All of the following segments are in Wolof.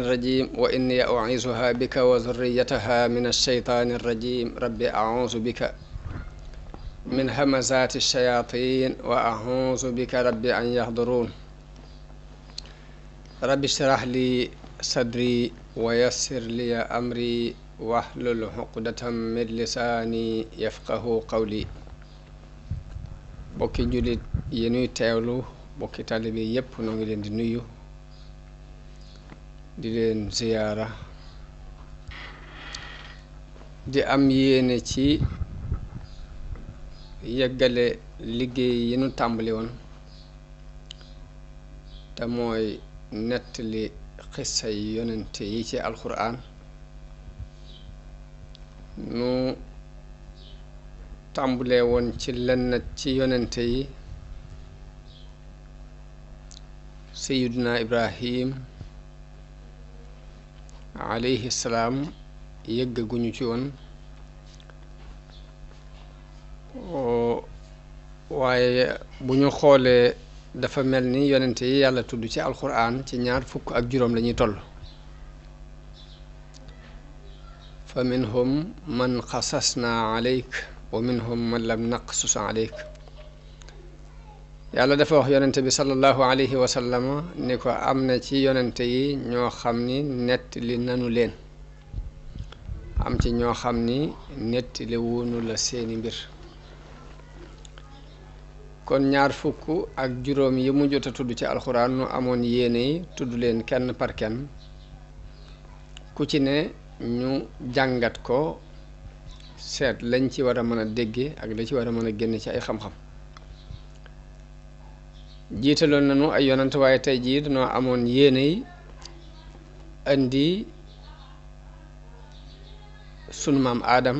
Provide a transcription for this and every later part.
الرجيم وإني أعيذها بك وذريتها من الشيطان الرجيم رب أعوذ بك من همزات الشياطين وأعوذ بك رب أن يحضرون رب اشرح لي صدري ويسر لي أمري واحلل عقدة من لساني يفقه قولي bokki julit yi ñuy teewlu bokki taalibe yépp noo ngi leen di nuyu di leen ziyaara di am yéene ci yeggale liggéey yi ñu tàmbali woon te mooy nettali xissa yi yonente yi ci alxuraan nu tàmbulee woon ci lenn ci yonente yi sayiduna ibrahim alayhi salaam yëggaguñu ci woon waaye bu ñu xoolee dafa mel ni yonente yi yàlla tudd ci alxuraan ci 25 lañuy toll fa minhum man xasasna alayk wa minhum man lam naqsus alayk yàlla dafa wax yonente bi sallallahu alayhi wa sallam ni ko am na ci yonente yi ñoo xam ni nettali nanu leen am ci ñoo xam ni nettali wunu la seeni mbir kon 25 yi mu jot a tudd ci alxuraan nu amoon yéene yi tudd leen kenn par kenn ku ci ne ñu jàngat ko seet lañ ci war a mën a dégge ak la ci war a mën a génn ci ay xam-xam jiitaloon nañu ay yonant waaye tey jii dañoo amoon yéene yi indi sunu maam Aadam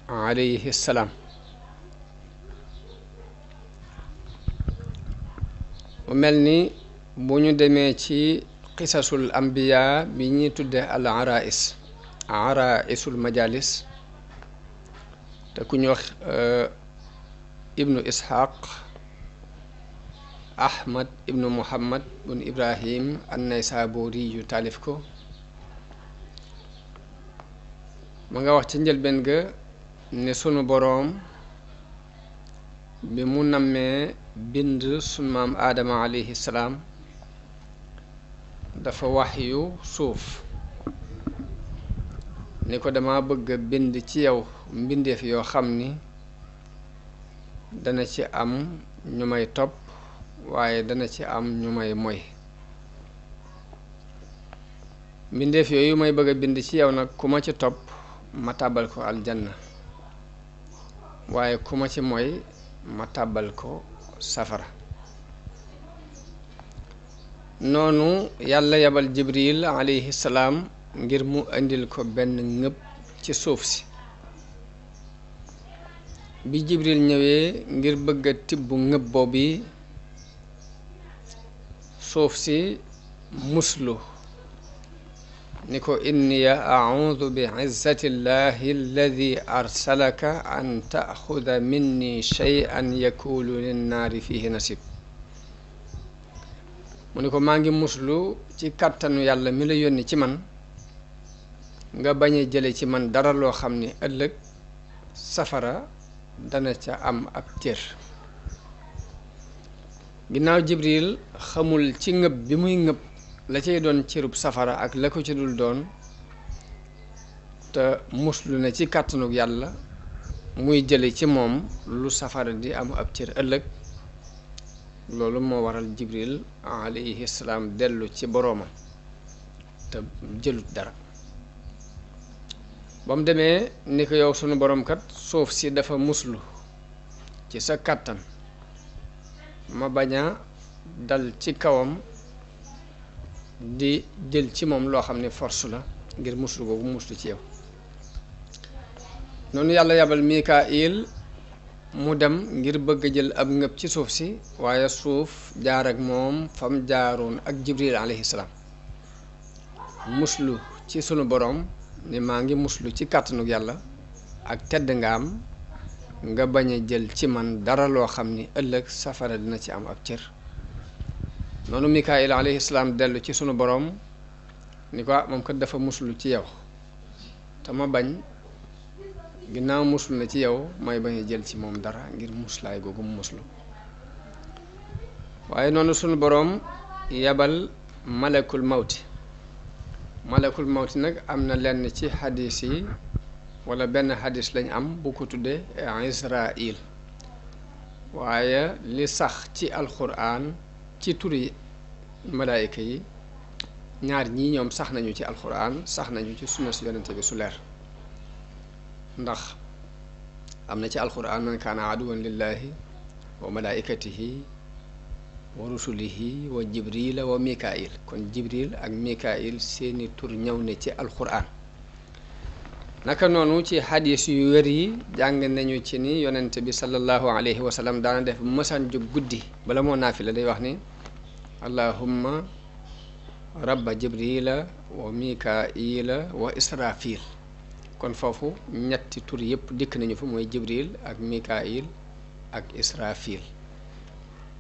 alayhi salaam mu mel ni bu ñu demee ci qisasul ambiya bi ñuy tudde al araisul majalis te ku ñu wax ibnu ishaq ahmad ibnu muhammad bun ibrahim an-naysaburi yu taalif ko ma nga wax ci njëlbeen ga ne sunu boroom bi mu nammee bind sunu maam aadama alayhi salaam dafa waxyu suuf ni ko dama bëgg a bind ci yow mbindeef yoo xam ni dana ci am ñu may topp waaye dana ci am ñu may moy mbindeef yooyu may bëgg a bind ci yow nag ku ma ci topp ma tàbbal ko aljanna waaye ku ma ci moy ma tàbbal ko safara noonu yàlla yabal jibril alayhi salaam ngir mu indil ko benn ngëb ci suuf si bi jibril ñëwee ngir bëgg a tibb ngëb boobu suuf si muslu ni ko inniya a'udhu bi izzati llahi alladi arsalaka an ta'xuda minni shay'an yakulu linnaari fihi nasib mu ni ko maa ngi muslu ci kàttanu yàlla mi la yónni ci man nga bañ a jële ci man dara loo xam ni ëllëg safara dana ca am ab cër ginnaaw jibril xamul ci ngëb bi muy ngëb la cay doon cërub safara ak la ko ci dul doon te muslu na ci kàttanug yàlla muy jële ci moom lu safara di am ab cër ëllëg loolu moo waral jibril alayhi salaam dellu ci boroomam te jëlut dara ba mu demee ni ko yow sunu boroom kat suuf si dafa muslu ci sa kàttan ma bañ a dal ci kawam di jël ci moom loo xam ne force la ngir muslu boobu muslu ci yow noonu yàlla yabal Mikaayil mu dem ngir bëgg a jël ab ngëb ci suuf si waaye suuf jaar ak moom fam jaaroon ak jibril alayhi salaam muslu ci sunu boroom ni maa ngi muslu ci kàttanug yàlla ak tedd nga am nga bañ a jël ci man dara loo xam ni ëllëg safara dina ci am ab cër noonu Mikaayil alayhi salaam dellu ci sunu boroom ni ko moom kat dafa muslu ci yow te ma bañ ginnaaw muslu na ci yow may bañ a jël ci moom dara ngir muslaay googu mu muslu waaye noonu sunu boroom yabal malakul mawti nag am na lenn ci xadis yi wala benn xadis lañ am bu ko tuddee Israil waaye li sax ci alxuraan ci turi malaayika yi ñaar ñii ñoom sax nañu ci alxuraan sax nañu ci sunna si yonente bi su leer ndax am na ci alxuraan man kaana aduwan lillahi wa malaikatihi wa rusulihi wa jibrila wa mikail kon jibril ak mikail seeni tur ñëw ne ci alxuraan naka noonu ci xadis yu wér yi jàng nañu ci ni yonente bi sallallahu alayhi wa sallam daana def mësaan jóg guddi bala moo naafila day wax ni allahumma rabba jibrila wa mikaila wa israfil kon foofu ñetti tur yëpp dikk nañu fa mooy jibril ak mikail ak israfil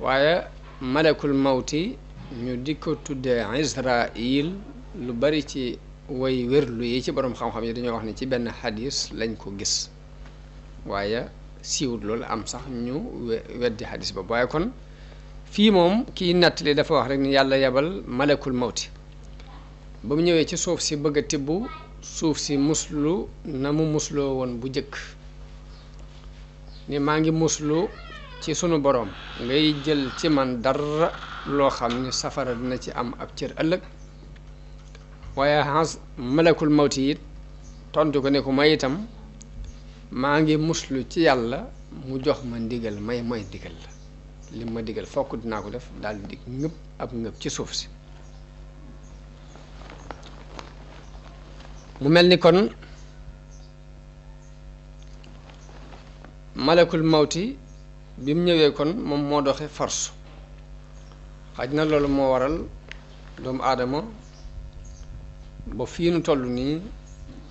waaye malakul mawti ñu di ko tuddee Israil lu bari ci way wérlu yi ci boroom xam-xam yi dañoo wax ne ci benn xadis lañ ko gis waaye siiwut loolu am sax ñu weddi xadis ba waaye kon fii moom kii nettali dafa wax rek ni yàlla yebal malakul mawti ba mu ñëwee ci suuf si bëgg a tibb suuf si muslu na mu musloo woon bu jëkk ni maa ngi muslu ci sunu boroom ngay jël ci man dara loo xam ni safara dina ci am ab cër ëllëg waaye malakul mawti it tontu ko ne ko may itam maa ngi muslu ci yàlla mu jox ma ndigal may ndigal la li ma digal fokk dinaa ko def daal di ngëb ab ngëb ci suuf si mu mel ni kon malakul mawti bi mu ñëwee kon moom moo doxe force xaj na loolu moo waral doomu aadama ba fii nu toll nii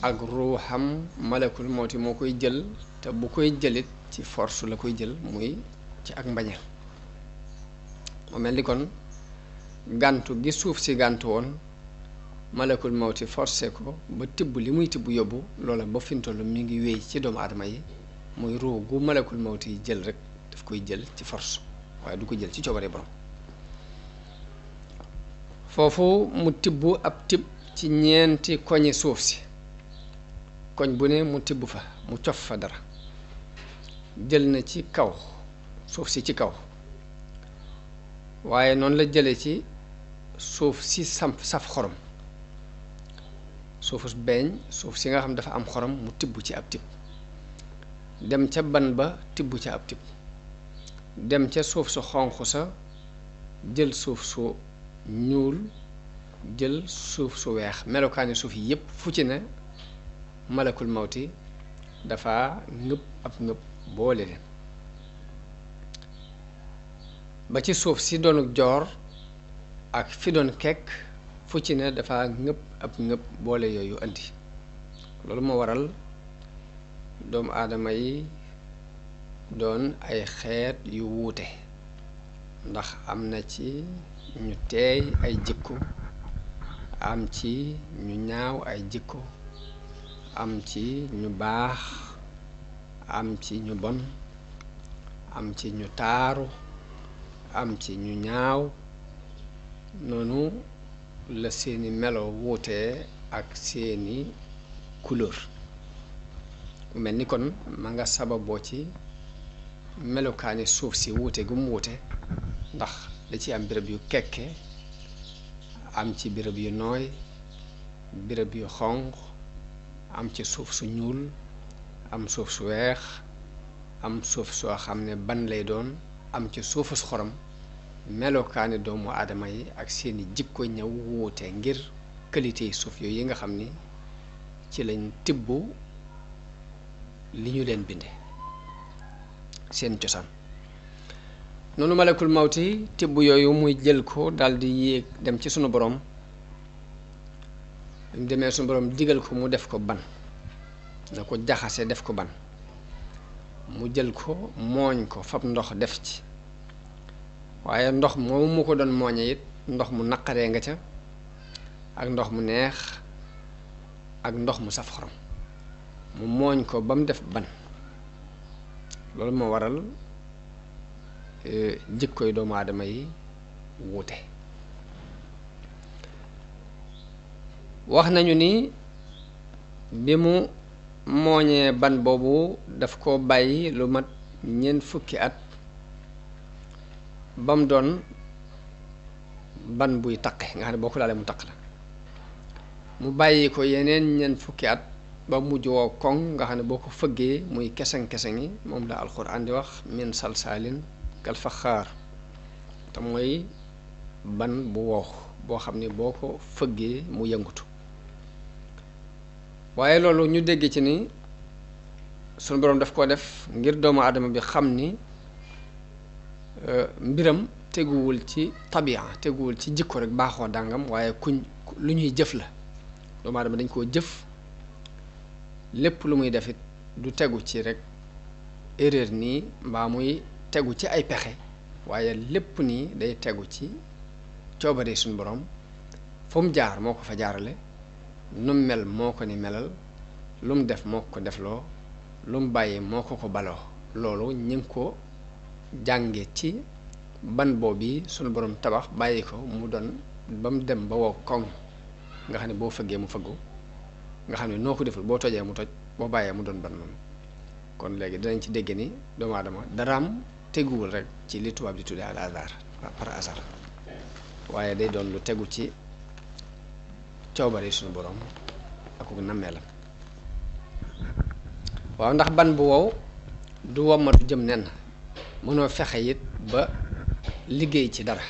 ak ruuxam malakul mawti moo koy jël te bu koy jëlit ci force la koy jël muy ci ak mbañeel mu mel ni kon gàntu gi suuf si gàntu woon malakul mawti forcé ko ba tibb li muy tibb yóbbu loola ba fi mu toll mi ngi wéy ci doomu aadama yi muy ruu gu malakul mawti yi jël rek daf koy jël ci force waaye du ko jël ci coobare borom foofu mu tibb ab tibb ci ñeenti koñi suuf si koñ bu ne mu tibb fa mu cof fa dara jël na ci kaw suuf si ci kaw waaye noonu la jële ci suuf si saf xorom suufu beeñ suuf si nga xam dafa am xorom mu tibb ci ab tibb dem ca ban ba tibb ca ab tibb dem ca suuf su xonq sa jël suuf su ñuul jël suuf su weex melokaani suuf yi yépp fu ci ne malakul mawti dafa ngëb ab ngëb boole leen ba ci suuf si doonu joor ak fi doon kekk fu ci ne dafa ngëb ab ngëb boole yooyu andi loolu moo waral doomu aadama yi doon ay xeet yu wuute ndax am na ci ñu teey ay jikko am ci ñu ñaaw ay jikko am ci ñu baax am ci ñu bon am ci ñu taaru am ci ñu ñaaw noonu la seeni melo wuutee ak seeni couleur mel ni kon ma nga sababoo ci melokaani suuf si wuute gu mu wuute ndax da ci am béréb yu kekke am ci béréb yu nooy béréb yu xonq am ci suuf su ñuul am suuf su weex am suuf soo xam ne ban lay doon am ci suufu su xorom melokaani doomu aadama yi ak seeni jikko ñëw wuute ngir qualité yi suuf yooyu yi nga xam ni ci lañ tibb li ñu leen binde seen cosaan noonu malakul mawti tibb yooyu muy jël ko daldi yéeg dem ci sunu borom mu demee sunu borom digal ko mu def ko ban na ko jaxase def ko ban mu jël ko mooñ ko fab ndox def ci waaye ndox moomu mu ko doon mooñe it ndox mu naqaree nga ca ak ndox mu neex ak ndox mu saf xorom mu mooñ ko ba mu def ban loolu moo waral jikkoy doomu aadama yi wuute wax nañu ni bi mu mooñee ban boobu daf ko bàyyi lu mat ñeent fukki at ba mu doon ban buy taqe nga xam ne boo ko laalee mu taq la mu bàyyi ko yeneen ñeent fukki at ba mujj woo koŋ nga xam ne boo ko fëggee muy keseng-keseng yi moom la alxuraan di wax min salsaalin kal faxaar te mooy ban bu wow boo xam ne boo ko fëggee mu yëngutu waaye loolu ñu dégg ci ni sunu boroom daf koo def ngir doomu aadama bi xam ni mbiram teguwul ci tabia teguwul ci jikko rek baaxoo dàngam waaye lu ñuy jëf la doomu aadama dañ koo jëf lépp lu muy defit du tegu ci rek erreur nii mbaa muy tegu ci ay pexe waaye lépp nii day tegu ci coobare suñu borom fu mu jaar moo ko fa jaarale lu mu mel moo ko ni melal lu mu def moo ko defloo lu mu bàyyi moo ko baloo loolu ñu ngi ko jànge ci ban boobu suñu borom tabax bàyyi ko mu doon ba mu dem ba wow koŋ nga xam ne boo fëggee mu fëggu nga xam ne noo ko deful boo tojee mu toj boo bàyyee mu doon ban noonu kon léegi dinañ ci dégg ni doomu aadama daraam teguwul rek ci li tubaab di tuddee al hasard par hasard waaye day doon lu tegu ci coobare suñu borom ak ku nammeelam waaw ndax ban bu wow du wommatu jëm nen mënoo fexe it ba liggéey ci dara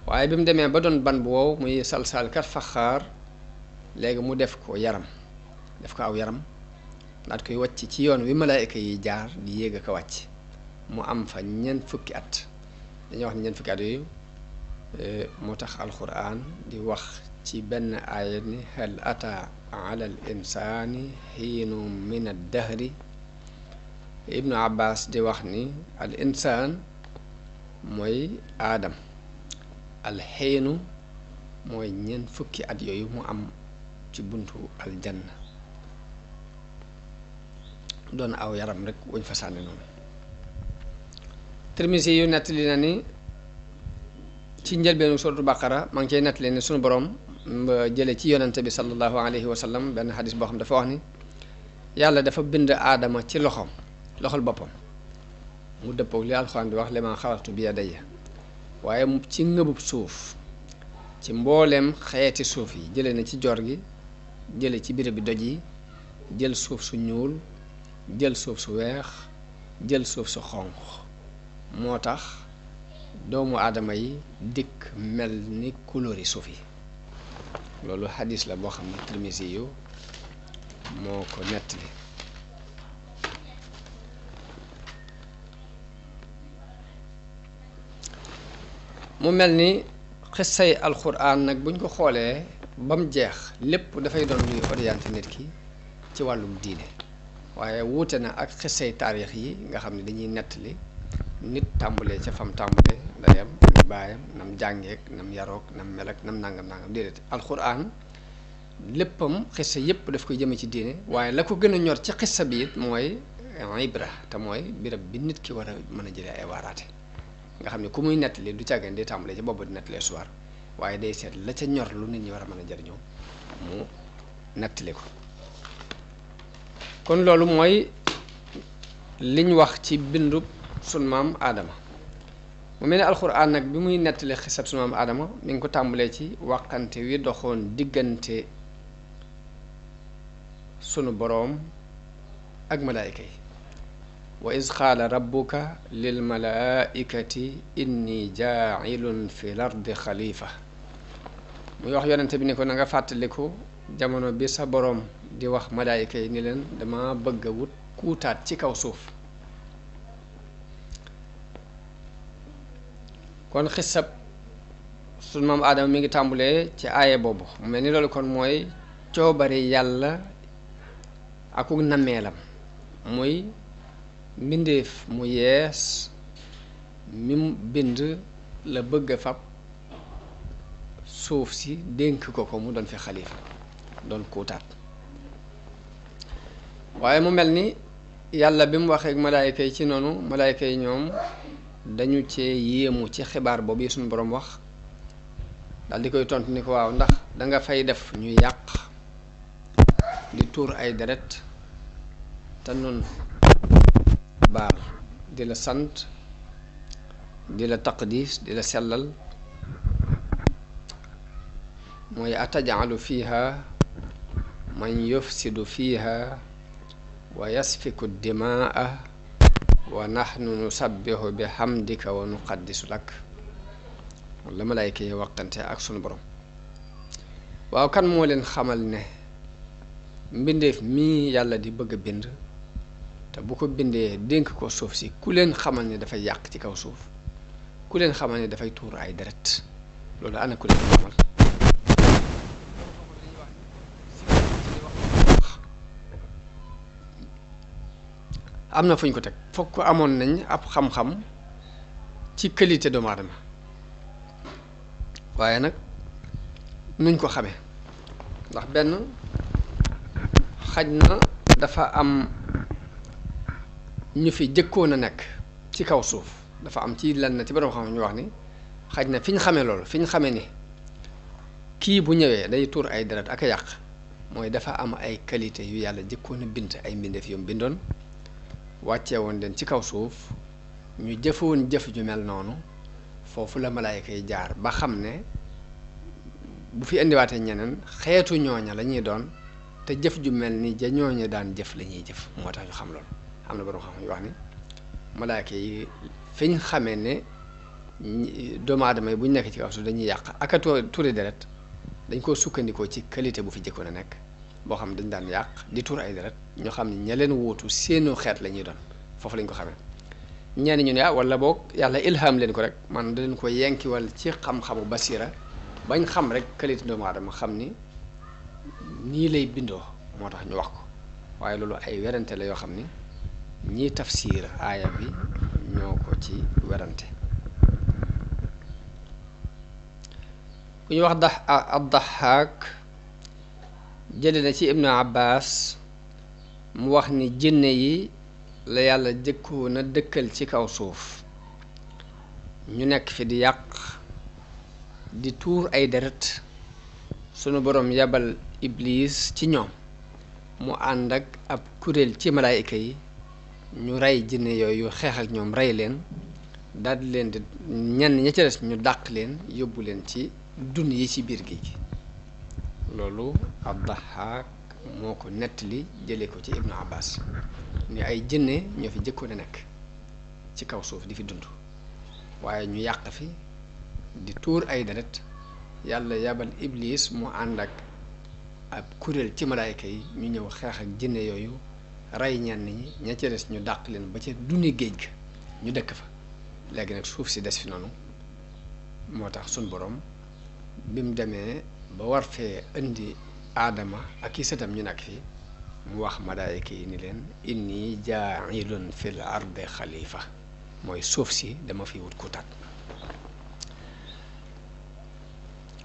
waaye bi mu demee ba doon ban bu wow muy salsal kat faxaar léegi mu def ko yaram def ko aw yaram daat koy wàcc ci yoon wi malaayika yi jaar di yéeg ak a wàcc mu am fa ñeent fukki at dañuy wax ne ñeent fukki at yooyu moo tax alquran di wax ci benn aaya ni hal ata ala al insani xiinu min ad dahri ibnu abbas di wax ni al insaan mooy aadam al xiinu mooy ñeent fukki at yooyu mu am ci buntu aljanna doon aw yaram rek wuñ fa sànni noonu Tirmisi yu nettali na ni ci njëlbeenu suratu baqara maa ngi cay nettali ni sunu borom jële ci yonente bi sallallahu alayhi wa sallam benn xadis boo xam dafa wax ni yàlla dafa bind aadama ci loxol boppam mu dëppoog li alxuraan di wax limaa xalaqtu bi yadayya waaye ci ngëbub suuf ci mbooleem xeeti suuf yi jële na ci joor gi jële ci béréb bi doj yi jël suuf su ñuul jël suuf su weex jël suuf su xonq moo tax doomu aadama yi dikk mel ni couleur yi suuf yi loolu xadis la boo xam ne Tirmisi yu moo ko nettali mu mel ni xissay alxuraan nag buñ ko xoolee ba mu jeex lépp dafay doon luy orienté nit ki ci wàllum diine waaye wuute na ak xissay taarix yi nga xam ne dañuy nettali nit tàmbulee ca fam tàmbulee ndeyam baayam nam jàngeek nam yarook nam melak nam nangam déedéet alxuraan léppam xissa yépp daf koy jëme ci diine waaye la ko gën a ñor ci xissa bi it mooy ibra te mooy birab bi nit ki war a mën a jëlee ay waaraate nga xam ne ku muy nettali du càggeen di tàmbalee ci boobu di nettalee soir waaye day seet la ca ñor lu nit ñi war a mën a jëriñoo mu nettali ko kon loolu mooy liñ wax ci bindu sunu maam aadama mu mel ne alxuraan nag bi muy nettali xisab sunu maam aadama mi ngi ko tàmbalee ci wàqante wi doxoon diggante sunu boroom ak malaayika yi wa iz qaala rabbuka lil malaaikati inni jaacilun fi l ardi xalifa muy wax yonente bi ni ko na nga fàttaliku jamono bi sa boroom di wax malaayika yi ni leen dama bëgg a wut kuutaat ci kaw suuf kon xisab sunu maam aadama mi ngi tàmbulee ci aaye boobu mu mel ni loolu kon mooy coobari yàlla akuk nammeelam muy mbindeef mu yees mi mu bind la bëgg a fab suuf si dénk ko mu doon fi xalifa doon kuutaat. waaye mu mel ni yàlla bi mu waxee ak malaayka yi ci noonu malaayka yi ñoom dañu cee yéemu ci xibaar boobu yi suñu boroom wax dal di koy tontu ni ko waaw ndax danga fay def ñu yàq di tuur ay deret te nun baal di la sant di la taqdis di la sellal mooy atajalu fiha man yufsidu fiha wa yasfiku dimaa wa nahnu nusabbihu bi hamdika wa nuqaddisu lak la malaayka yi waxtante ak sunu borom. waaw kan moo leen xamal ne mbindeef mii yàlla di bëgg a bind te bu ko bindee dénk ko suuf si ku leen xamal ne dafay yàq ci kaw suuf ku leen xamal ne dafay tuur ay deret loolu ana ku leen xamal. am na fu ñu ko teg fokk amoon nañ ab xam-xam ci qualité doomu aadama waaye nag nuñ ko xamee ndax benn xaj na dafa am ñu fi jëkkoon a nekk ci kaw suuf dafa am ci lenn ci borom xam ñu wax ni xaj na fi ñu xamee loolu fi ñu xamee ni kii bu ñëwee day tuur ay deret ak a yàq mooy dafa am ay qualité yu yàlla jëkkoon a bind ay mbindeef yu mu bindoon wàccee woon leen ci kaw suuf ñu jëfoon jëf ju mel noonu foofu la malaayka yi jaar ba xam ne bu fi indiwaatee ñeneen xeetu ñooña la ñuy doon te jëf ju mel ni ja ñooña daan jëf la ñuy jëf moo tax ñu xam loolu. am na borom xam yu wax ni malaayka yi fi ñu xamee ne doomu aadama yi bu ñu nekk ci kaw suuf dañuy yàq ak a tuuri deret dañ koo sukkandikoo ci qualité bu fi jëkkoon a nekk boo xam dañ daan yàq di tuur ay deret ñoo xam ne ña leen wuutu seenu xeet la ñuy doon foofu lañ ko xamee. ñenn ñu ne wala boog yàlla ilham leen ko rek man da leen ko yenkiwal ci xam-xamu basira bañ xam rek qualité doomu aadama xam ni nii lay bindoo moo tax ñu wax ko waaye loolu ay werante la yoo xam ni ñii tafsir aaya bi ñoo ko ci werante. ku ñu wax ad-Dahhaak jële na ci Ibnu Abbas mu wax ni jinne yi la yàlla jëkkoon a dëkkal ci kaw suuf ñu nekk fi di yàq di tuur ay deret sunu boroom yabal Iblis ci ñoom mu ànd ak ab kuréel ci malaayika yi ñu rey jinne yooyu xeex ak ñoom rey leen daldi leen di ñenn ña ca des ñu dàq leen yóbbu leen ci dun yi ci biir géej gi loolu ad-Dahhaak moo ko nettali jëlee ko ci Ibnu Abbas ni ay jinne ñoo fi jëkkoon a nekk ci kaw suuf di fi dund waaye ñu yàq fi di tuur ay deret yàlla yabal Iblis mu ànd ak ab kuréel ci malaayka yi ñu ñëw xeex ak jinne yooyu rey ñenn ñi ña ca des ñu dàq leen ba ca duni géej ga ñu dëkk fa léegi nag suuf si des fi noonu moo tax suñ borom bi mu demee ba war fee indi aadama ak i sëtam ñu nekk fii mu wax malaayka yi ni leen inni jaa'ilun fil ardi xalifa mooy suuf si dama fi wut kuutaat.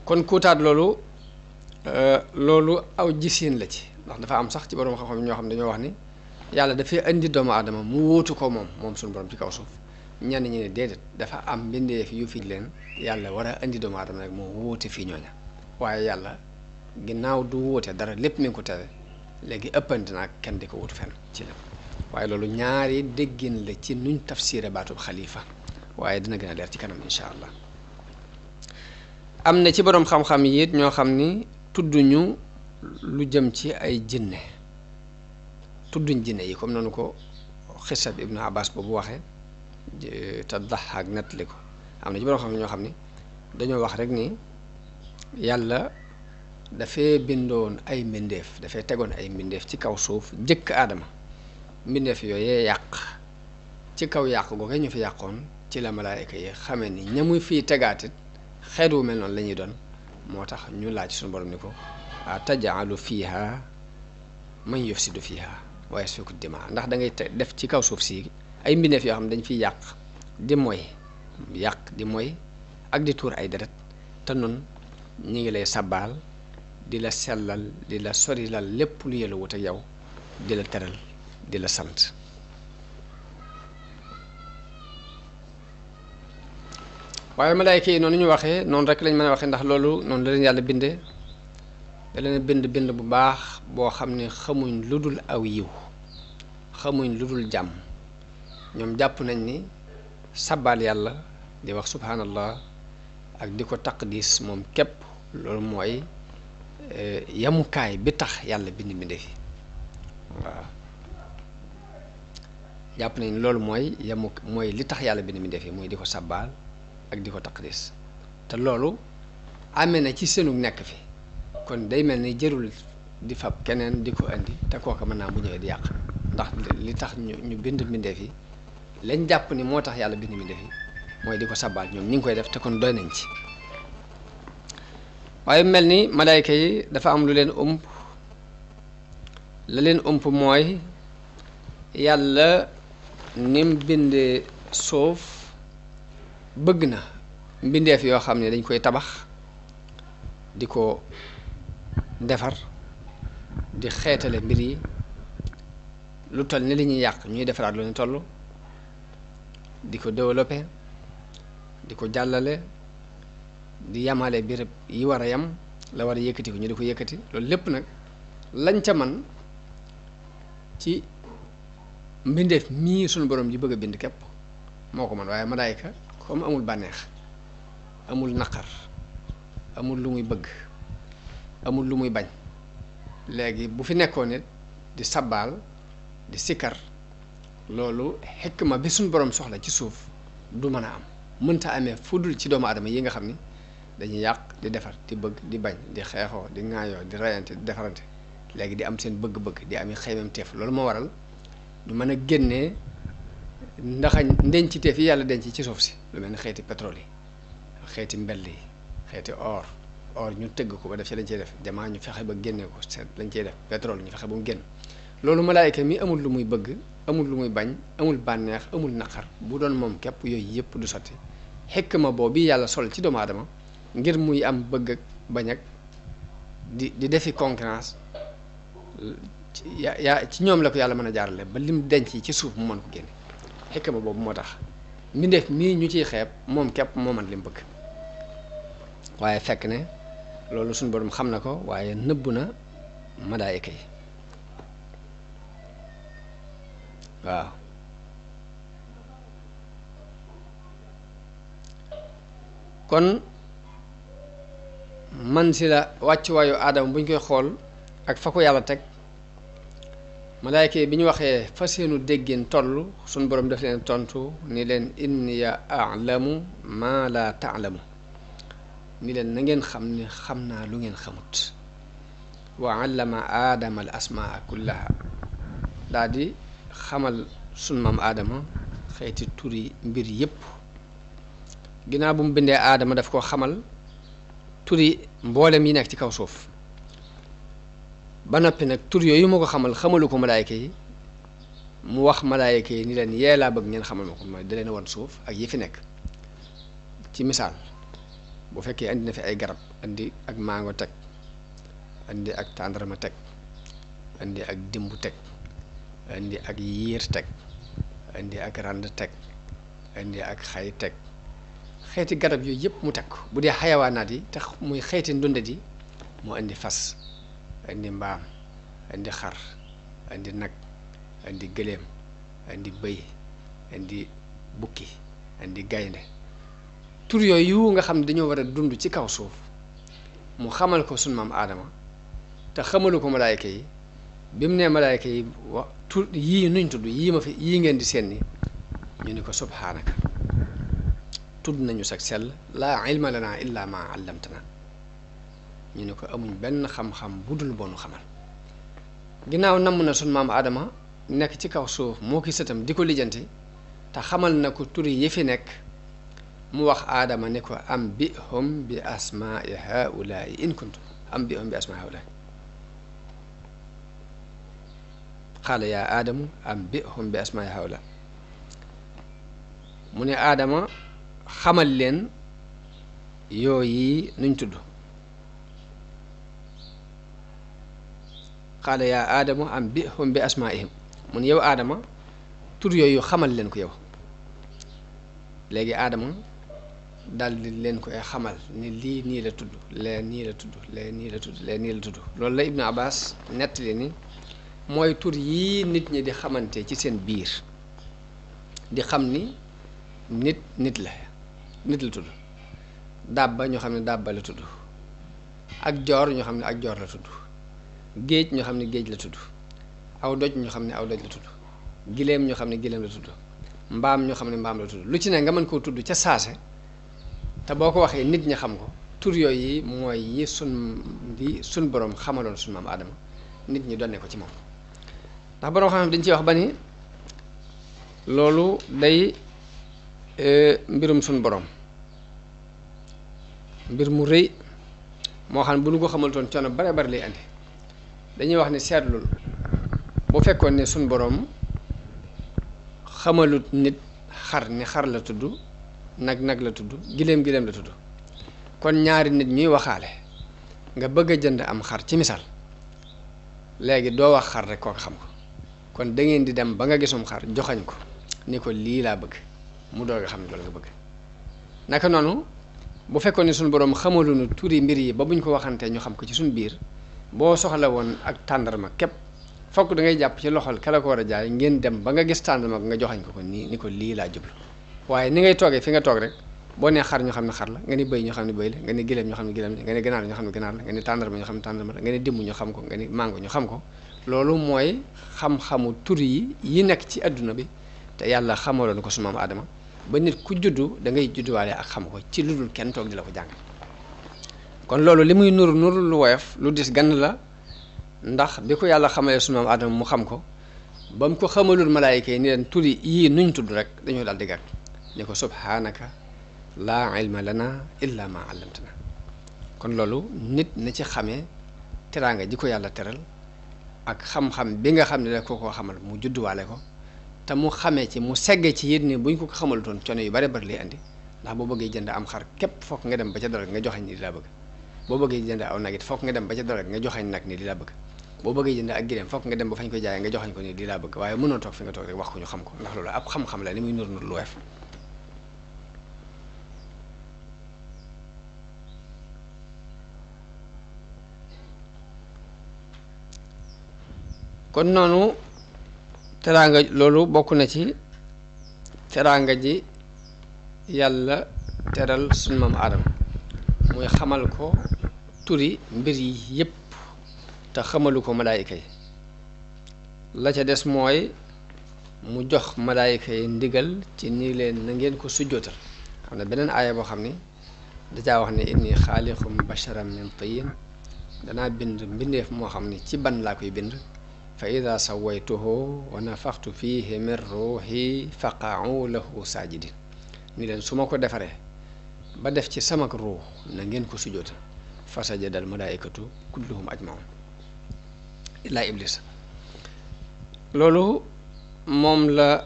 kon kuutaat loolu aw gisiin la ci ndax dafa am sax ci borom xam-xam ñoo xam dañoo wax ni yàlla dafay indi doomu aadama mu wóotu ko moom suñu borom ci kaw suuf ñenn ñi ne déedéet dafa am mbindeef yu fi leen yàlla war a indi doomu aadama rek moo wóote fii ñooña waaye yàlla ginnaaw du wóote dara lépp mi ngi ko tere léegi ëppante naag kenn di ko wutu fenn ci la waaye loolu ñaari déggin la ci nuñ tafsiré baatub xalifa waaye dina gën a leer ci kanam incha allah. am na ci boroom xam-xam yi it ñoo xam ni tudduñu lu jëm ci ay jinne tudduñ jinne yi comme noonu ko xisab Ibnu Abbas boobu waxee te Dahhaak nettali ko am na ci boroom xam ñoo xam ni dañoo wax rek ni yàlla dafay bindoon ay mbindeef dafay tegoon ay mbindeef ci kaw suuf jëkk aadama mbindeef yooyee yàq ci kaw yàq googu ñu fi yàqoon ci la malaayka yi xamee ni ñamuy fii tegaatit xeet wu mel noonu la ñuy doon moo tax ñu laaj suñu borom ni ko taj'alu fiiha man yufsidu fiiha wa yasfiku dimaa ndax da ngay def ci kaw suuf si ay mbindeef yoo xam dañ fiy yàq di moy ak di tuur ay deret te noonu ñi ngi lay sabbaal di la sellal di la sorilal lépp lu yelu wut ak yow di la teral di la sant waaye malaayka yi noonu ñu waxee noonu rek lañ mën a waxee ndax loolu noonu la leen yàlla bindee da leen bind bu baax boo xam ne xamuñ lu dul aw yiw xamuñ lu dul jàmm ñoom jàpp nañ ni sabbaal yàlla di wax subhanallah ak di ko taqdis moom képp loolu mooy yamukaay bi tax yàlla bind mbindéef yi waaw jàpp nañ loolu mooy li tax yàlla bind mbindéef yi mooy di ko sabbaal ak di ko taqdis te loolu amee na ci seenu nekk fi kon day mel ni jërul di fab keneen di ko indi te kooka mën naa bu ñëwee di yàq ndax li tax ñu bind mbindéef yi lañ jàpp ni moo tax yàlla bind mbindéef yi mooy di ko sabbaal ñoom ñi ngi koy def te kon doy nañ ci waaye mel ni malaayka yi dafa am lu leen ëmp la leen ëmp mooy yàlla nim bindee suuf bëgg na mbindeef yoo xam ne dañ koy tabax di ko defar di xeetale mbir yi lu toll ni li ñuy yàq ñuy defaraat lu ne toll di ko développé di ko jàllale di yamale béréb yi war a yam la war a yëkkati ko ñu di ko yëkkati loolu lépp nag lañ ca man ci mbindeef mii suñu borom ji bëgg a bind képp moo ko man waaye malaayka comme amul bànneex amul naqar amul lu muy bëgg amul lu muy bañ léegi bu fi nekkoon nit di sabbaal di sikkar loolu xikma bi suñu borom soxla ci suuf du mën a am mënta amee fudul ci doomu aadama yi nga xam ni dañuy yàq di defar di bëgg di bañ di xeexoo di ŋaayoo di rayante di defarante léegi di am seen bëgg-bëgg di am xeymam teef loolu moo waral ñu mën a génnee ndaxañ ndenciteef yi yàlla denc ci suuf si lu mel ni xeeti pétrole yi xeeti mbell yi xeeti or ñu tëgg ko ba def ci lañ cey def jamaa ñu fexe ba génne ko seet lañ cey def pétrole ñu fexe ba mu génn loolu malaayka mi amul lu muy bëgg amul lu muy bañ amul bànneex amul naqar bu doon moom képp yooyu yëpp du sotti xikma boobu yàlla sol ci doomu aadama ngir muy am bëgg ak bañ ak di defi concurrence ci ñoom la ko yàlla mën a jaarale ba lim denc ci suuf mu mën ko génne xikma boobu moo tax mbindeef mii ñu ciy xeeb moom képp moo mën lim bëgg waaye fekk ne loolu suñu borom xam na ko waaye nëbb na malaayika yi waaw kon man si la wàccuwaayu aadama bu ñu koy xool ak fa ko yàlla teg malaayka yi bi ñu waxee fa seenu déggin toll suñ borom def leen tontu ni leen inniya a'lamu ma la ta'lamu ni leen na ngeen xam ni xam naa lu ngeen xamut wa allama aadama al asmaa kullaha daa di xamal sun maam aadama xeeti turi mbir yépp ginnaaw bu mu bindee aadama daf koo xamal turi mboolem yi nekk ci kaw suuf ba noppi nag tur yooyu moo ko xamal xamalu ko malaayka yi mu wax malaayka yi ni leen yee laa bëgg ngeen xamal ma ko mooy da leen wan suuf ak yi fi nekk ci misaal bu fekkee andi na fi ay garab andi ak mango teg andi ak tàndarma teg andi ak dimbu teg andi ak yiir teg andi ak rand teg andi ak xay teg xeeti garab yooyu yëpp mu teg ko bu dee xayawaanaat yi te muy xeeti ndundat yi mu indi fas indi mbaam indi xar indi nag indi gëléem indi bëy indi bukki indi gaynde tur yooyu nga xam ne dañoo war a dund ci kaw suuf mu xamal ko sunu maam aadama te xamalu ko malaayka yi bi mu nee malaayka yi wa tur yii nuñ tudd yii ma fi yii ngeen di seen ni ñu ni ko subhaanaka tudd nañu sag sell laa ilma lana illa ma allamtana ñu ne ko amuñ benn xam-xam bu dul boonu xamal ginnaaw namm na sunu maam aadama nekk ci kaw suuf moo ki sëtam di ko lijjanti te xamal na ko turi yi fi nekk mu wax aadama ne ko am bi hum bi asmaai haulaai in kuntum am bi hum bi asmaai haulaai xaala yaa aadamu am bi hum bi asmaai haulaai mu ne aadama xamal leen yooyu nuñ tudd qaala yaa aadamu ambihum bi asmaihim mun yow aadama tur yooyu xamal leen ko yow. léegi aadama daldi leen koy xamal ni lii nii la tudd lee nii la tudd lee nii la tudd lee nii la tudd loolu la Ibnu Abbas nettali ni mooy tur yii nit ñi di xamante ci seen biir di xam ni nit la tudd. dàbba ñoo xam ne dàbba la tudd, ak joor ñoo xam ne ak joor la tudd, géej ñoo xam ne géej la tudd, aw doj ñoo xam ne aw doj la tudd, giléem ñoo xam ne giléem la tudd, mbaam ñoo xam ne mbaam la tudd. lu ci ne nga mën koo tudd ca saase te boo ko waxee nit ñi xam ko. tur yooyu mooy yi sun borom xamaloon sun maam Aadama nit ñi donne ko ci moom. ndax borom xam ne dañ ciy wax ba ni loolu day mbirum sun borom, mbir mu rëy moo xam ne bu nu ko xamaltoon coono bare bare lay andi. dañuy wax ni seetlul bu fekkoon ne sun borom xamalut nit xar ni xar la tudd, nag la tudd, giléem la tudd, kon ñaari nit ñuy waxaale nga bëgg a jënd am xar ci misaal, léegi doo wax xar rek kooku xam ko, kon da ngeen di dem ba nga gisum xar joxañ ko ni ko lii laa bëgg mu doog a xam ne loolu nga bëgg. naka noonu bu fekkoon ne suñu borom xamaluñu turi mbir yi ba buñ ko waxantee ñu xam ko ci suñu biir, boo soxla woon ak tàndarma képp fokk da ngay jàpp ci loxol kala ko war a jaay ngeen dem ba nga gis tàndarma nga joxañ ko nii ni ko lii laa jublu. waaye ni ngay toogee fi nga toog rek boo nee xar ñu xam ne xar la, nga ni bëy ñu xam ne bëy la, nga ni gileem ñu xam ne gileem la, nga ni ganaar ñu xam ne ganaar la, nga ni tàndarma ñu xam ne tàndarma la, nga ni dimb ñu xam ko, nga ni mango ñu xam ko. loolu mooy xam-xamu tur yi nekk ci adduna bi te yàlla xamaloon ko su maam Aadama ba nit ku juddu da ngay judduwaale ak xam ko ci lu dul kenn toog di la ko jàng. kon loolu li muy nuru lu woyof lu dis gann la, ndax bi ko yàlla xamalee su maam Aadama mu xam ko ba mu ko xamalul malaayika yi ni leen turi yii nuñ tudd rek dañoo daal di gàtt ni ko subhaanaka laa ilma lana illa ma allamtana. kon loolu nit na ci xamee teraanga ji ko yàlla teral ak xam-xam bi nga xam ne rek koo xamal mu judduwaale ko te mu xamee ci mu segge ci yit ni buñ ko xamalutoon coono yu bari bari lay andi. ndax boo bëggee jënd am xar képp fokk nga dem ba ca dara nga joxañ ni di laa bëgg, boo bëggee jënd aw nag it fokk nga dem ba ca dara nga joxañ nag ni di laa bëgg, boo bëggee jënd ak gileem fokk nga dem ba fañ koy jaayee nga joxañ ko ni di laa bëgg. waaye mënoo toog fi nga toog rek wax ko ñu xam ko, ndax loolu ab xam-xam la ni muy nur lu weef. kon noonu teraanga loolu bokk na ci teraanga ji yàlla teral sunu maam Aadama muy xamal ko turi mbir yi yépp te xamalu ko malaayika yi. la ca des mooy mu jox malaayika yi ndigal ci ni leen na ngeen ko sujjootal. xam ne beneen aaya boo xam ni dajaa wax ne inni xaaliqum basharan min tiin, danaa bind mbindeef moo xam ni ci ban laa koy bind. fa ida sawaytuhu wa nafaxtu fihi min ruuxi faqa'u lahu saajidin, ni leen su ma ko defaree ba def ci samak ruux na ngeen ko sujjóota. fa sajadal malaayikatu kulluhum ajmaun illaa iblis. loolu moom la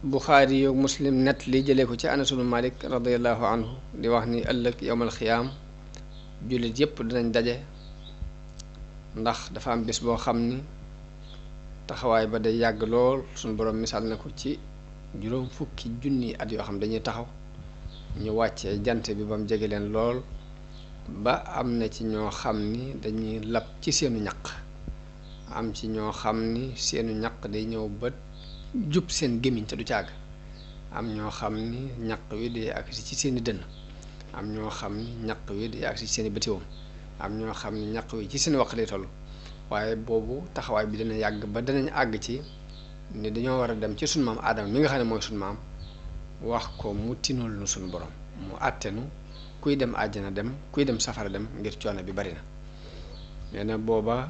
Buxaari yo Muslim net li jëlee ko ci Anas ibnu Malik radiallahu anhu di wax ni ëllëg yowmal xiyaam jullit yépp dinañ daje, ndax dafa am bis boo xam ni taxawaay ba day yàgg lool. suñu borom misaal na ko ci juróom fukki junni at yoo xam dañuy taxaw ñu wàccee jant bi ba mu jege leen lool ba am na ci ñoo xam ni dañuy lab ci seenu ñaq, am ci ñoo xam ni seenu ñaq day ñëw ba jub seen gémmiñ te du càgg, am ñoo xam ni ñaq wi day agsi ci seeni dënn, am ñoo xam ni ñaq wi day agsi ci seeni bëtiwoom, am ñoo xam ni ñaq wi ci seen waq lay toll. waaye boobu taxawaay bi dana yàgg ba danañ àgg ci ni dañoo war a dem ci sunu maam Aadama mi nga xam ne mooy sunu maam wax ko mu tinul nu sunu borom, mu àttenu kuy dem àjjana dem kuy dem safara dem ngir coono bi bari na. nee na booba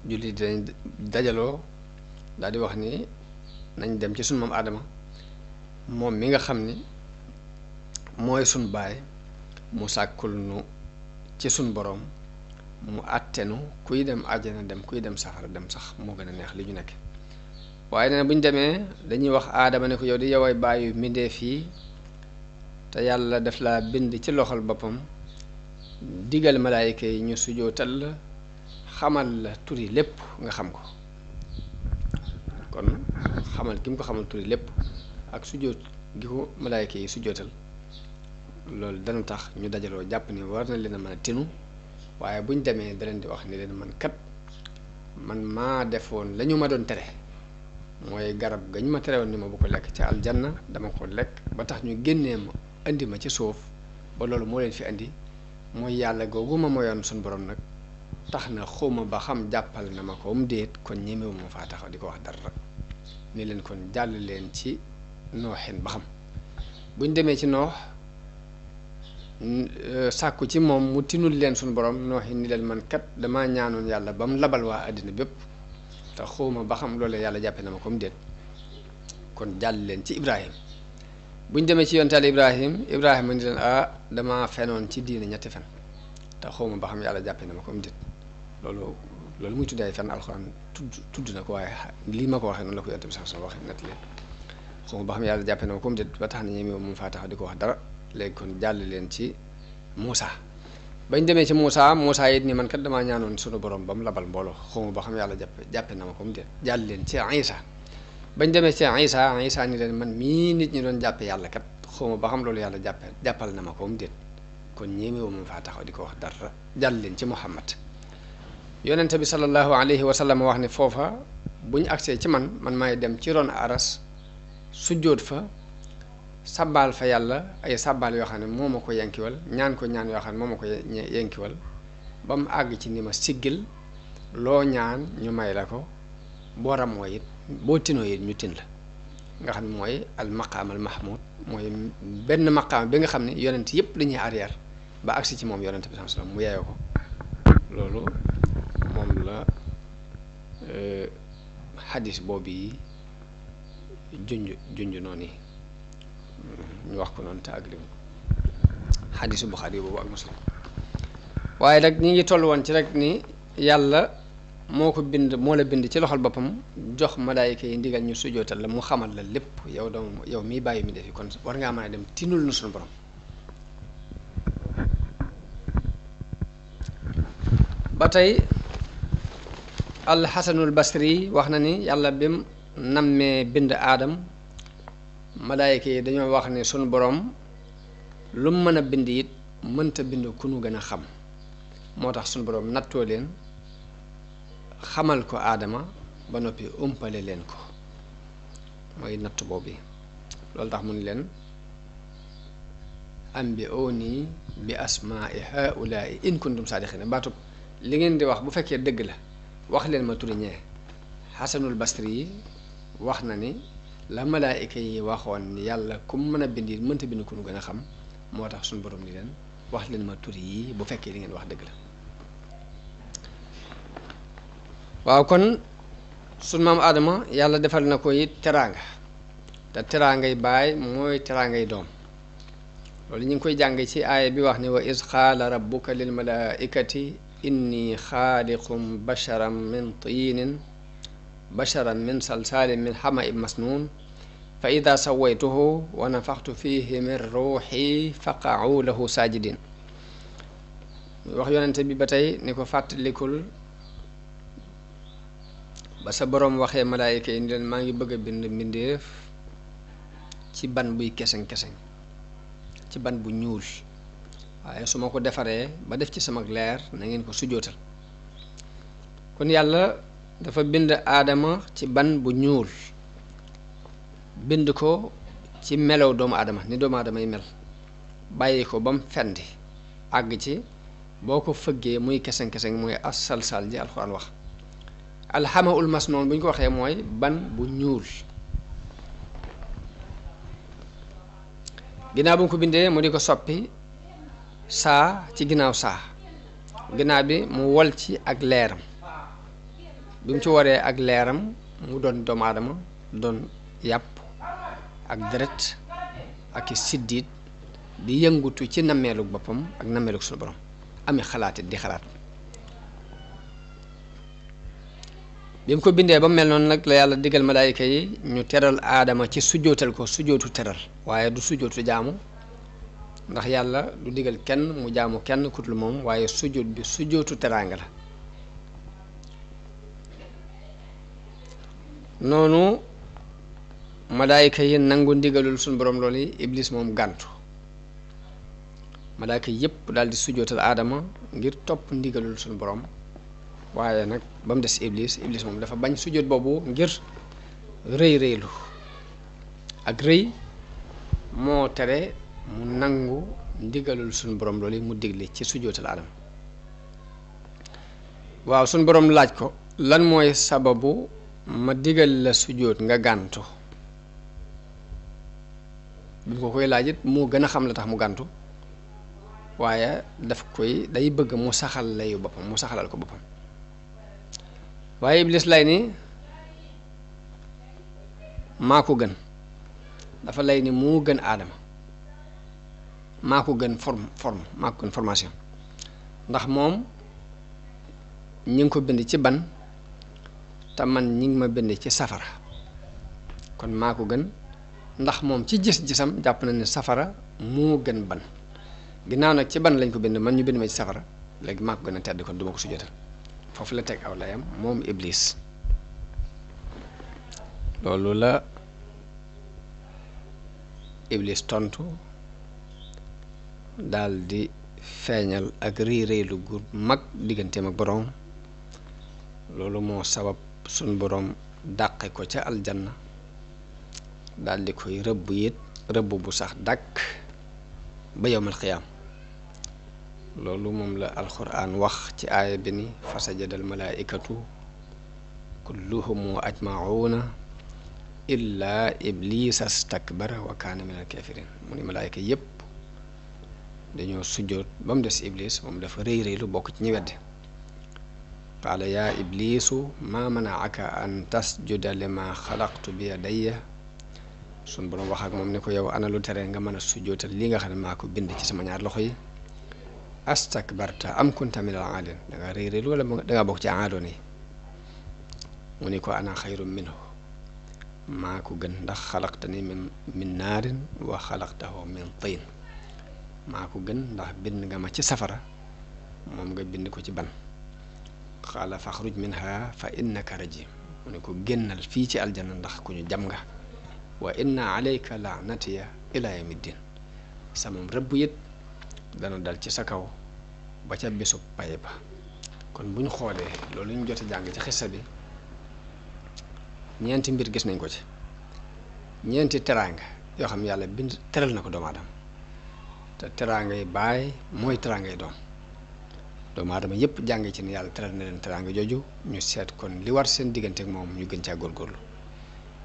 jullit dañ dajaloo daal di wax ni nañ dem ci sunu maam Aadama moom mi nga xam ni mooy sunu baay, mu sàkkul nu ci sunu borom mu àttenu kuy dem àjjana dem kuy dem safara dem sax moo gën a neex li ñu nekk. waaye nee na bu ñu demee dañuy wax Aadama ne ko yow di yoway bàyyi mbindeef yi te yàlla def laa bind ci loxol boppam, digal malaayika yi ñu sujootal la, xamal la turi lépp nga xam ko kon xamal gi mu ko xamal turi lépp ak sujjóot gi ko malaayka yi sujjóotal loolu dana tax ñu dajaloo jàpp ni war na leen a mën a tinu waaye buñ demee da leen di wax ni leen man kat man maa defoon la ñu ma doon tere mooy garab gañ ma tere woon ni ma bu ko lekk ca aljanna dama ko lekk ba tax ñu génnee ma indi ma ci suuf ba loolu moo leen fi indi mooy yàlla googu ma moyoon suñu borom nag tax na xawma ba xam jàppal na ma ko déet kon ñemewu ma faa taxaw di ko wax dara ni leen kon jàll leen ci nooxin ba xam buñ demee ci noox sàkku ci moom mu tinul leen suñu borom nooxin ni leen man kat damaa ñaanoon yàlla ba mu labal waa àddina bépp te xawma ba xam loolu yàlla jàppe na ma ko déet kon jàll leen ci Ibrahim buñ demee ci yontaal Ibrahima ni leen dama fenoon ci diine ñetti fen te xawma ba xam yàlla jàppe na ma ko déet loolu muy tuddee fen alxuraan tudd na ko waaye lii ma ko waxee noonu la ko yonte bi sax soo waxee nett leen xawma ba xam yàlla jàppe na ma ko déet ba tax na ñeme moom faa taxaw di ko wax dara léegi kon jàll leen ci Moussa bañ demee ci Moussa it ni man kat damaa ñaanoon sunu borom ba mu labal mbooloo xawma ba xam yàlla jàppe na ma ko déet jàll leen ci Isa bañ demee ci Isa ni leen man mii nit ñi doon jàppe yàlla kat xawma ba xam loolu yàlla jàppal na ma ko déet kon ñemewu ma faa taxaw di ko wax dara jàll leen ci Muhammad yonente bi sallallahu alayhi wa sallam wax ne foofa bu ñu agsee ci man maay dem ci ron aras sujjóot fa sabbaal fa yàlla ay sabbaal yoo xam ne moo ma ko yankiwal ñaan ko ñaan yoo xam ne moo ma ko yankiwal ba mu àgg ci ni ma siggil loo ñaan ñu may la ko boo ramoo it boo tinoo it ñu tin la nga xam ne mooy al maqaam al mahmud mooy benn maqaam bi nga xam ne yonent yëpp dañuy arrière ba agsi ci moom yonent bi sallallahu alayhi wasallam mu yeeyoo ko loolu moom la xadis boobu yi junj noonu yi ñu wax ko noonu te ak lim xadisu Buxaari boobu ak Muslim waaye nag ñi ngi toll woon ci rek ni yàlla moo ko bind moo la bind ci loxol boppam jox malaayika yi ndigal ñu sujootal la mu xamal la lépp yow miy bàyyi mi defi kon war ngaa mën a dem tinul nu suñu borom ba tey alxasanul basri wax na ni yàlla bim nammee bind aadam malaayika yi dañoo wax ne sunu borom lu mu mën a bind it mënta bind ku nu gën a xam moo tax sunu borom nattoo leen xamal ko aadama ba noppi umpale leen ko mooy natt boobu loolu tax mu ni leen ambi'uuni bi asmaa'i haa'ulaa'i in kuntum saadiqiina baatub li ngeen di wax bu fekkee dëgg la wax leen ma turi ñee xasanul basri yi wax na ni la malaayika yi waxoon ni yàlla ku mën a bind it mënta bind ku nu gën a xam moo tax suñu borom ni leen wax leen ma turi yi bu fekkee li ngeen wax dëgg la waaw kon sunu maam Adama yàlla defal na ko it teraanga te teraangay baay mooy teraangay doom loolu ñu ngi koy jàng ci aaya bi wax ni wa iz qaala rabbuka lil malaaikati inni xaaliqum basharan min salsaalin min xama'in masnuun fa ida sawaytuhu wa nafaxtu fihi min ruuxi faqa'u lahu saajidin wax yonente bi ba tey ni ko fàttalikul ba sa boroom waxee malaayika yi ni leen maa ngi bëgg a bind mbindeef ci ban buy keseng-keseng ci ban bu ñuul waaye su ma ko defaree ba def ci sama leer na ngeen ko sujootal kon yàlla dafa bind aadama ci ban bu ñuul bind ko ci melow doomu aadama ni doomu aadama yi mel bàyyi ko ba mu fendi àgg ci boo ko fëggee muy keseng-keseng mooy as-salsal ji alxuraan wax alxamaul masnoon bu ñu ko waxee mooy ban bu ñuul ginnaaw bu ñu ko bindee mu di ko soppi saa ci ginnaaw saa ginnaaw bi mu wol ci ak leeram bi mu ci waree ak leeram mu doon doomu aadama doon yàpp ak deret ak siddiit di yëngutu ci nammeelug boppam ak nammeelug suñu borom ami xalaatit di xalaat bi mu ko bindee ba mel noonu nag la yàlla digal malaayika yi ñu teral aadama ci sujootal ko sujootu teral waaye du sujootu jaamu ndax yàlla du digal kenn mu jaamu kenn kutul moom waaye sujoot bi sujootu teraanga la noonu malaayika yi nangu ndigalul suñu borom loolu yi iblis moom gàntu malaayika yépp daal di sujjootal aadama ngir topp ndigalul suñu borom waaye nag ba mu des iblis moom dafa bañ sujjoot boobu ngir rëylu ak rëy moo tere mu nangu ndigalul suñu borom loolu yi mu digle ci sujjootal aadama waaw suñu borom laaj ko lan mooy sababu ma digal la sujjóot nga gàntu bi ko koy laaj it moo gën a xam la tax mu gàntu waaye daf koy day bëgg mu saxal layu boppam mu saxalal ko boppam waaye iblis lay ni maa ko gën dafa lay ni moo gën aadama maa ko gën forme maa ko gën formation ndax moom ñi ngi ko bind ci ban te man ñi ngi ma bind ci safara kon maa ko gën ndax moom ci gis-gisam jàpp na ne safara moo gën ban ginnaaw nag ci ban lañ ko bind man ñu bind ma ci safara léegi maa ko gën a tedd kon duma ko sujjóotal foofu la teg aw layam moom iblis loolu la iblis tontu daal di feeñal ak réylu gu mag digganteem ak boroom loolu moo sabab suñ boroom dàqe ko ca aljanna daal di koy rëbb it rëbb bu sax dàkk ba yawmal qiyaam loolu moom la alxuraan wax ci aaya bi ni fasajadal malaaikatu kulluhum ajmauna illa iblisa stakbara wa kaana minal kafirin mu ni malaayika yépp dañoo sujjoot ba mu des iblis moom dafa réylu bokk ci ñi weddi qaala yaa iblisu maa manaaka an tasjuda lima xalaqtu bi yadayya sun borom wax ak moom ni ko yow ana lu tere nga mën a sujjootal li nga xam ne maa ko bind ci sama ñaar loxo yi astakbarta am kunta minal aalin da nga réylu wala da nga bokk ci aadoon yi mu ni ko ana xayrum minhu maa ko gën ndax xalaqtani min naarin wa xalaqtahu min tiin maa ko gën ndax bind nga ma ci safara moom nga bind ko ci ban xaala faxruj minha fa innaka rajim mu ne ko génnal fii ci aljanna ndax ku ñu jam nga wa inna alayka laanatiya ila yawmiddin sama rëbb it dana dal ci sa kaw ba ca bésu pay ba kon bu ñu xoolee loolu ñu jot a jàng ci xissa bi ñeenti mbir gis nañ ko ci ñeenti teraanga yoo xam yàlla bind teral na ko doomu aadama te teraangay baay mooy teraangay doom doomu aadama yépp jànge ci ne yàlla teral na leen teraanga jooju ñu seet kon li war seen diggante ak moom ñu gën caa góorgóorlu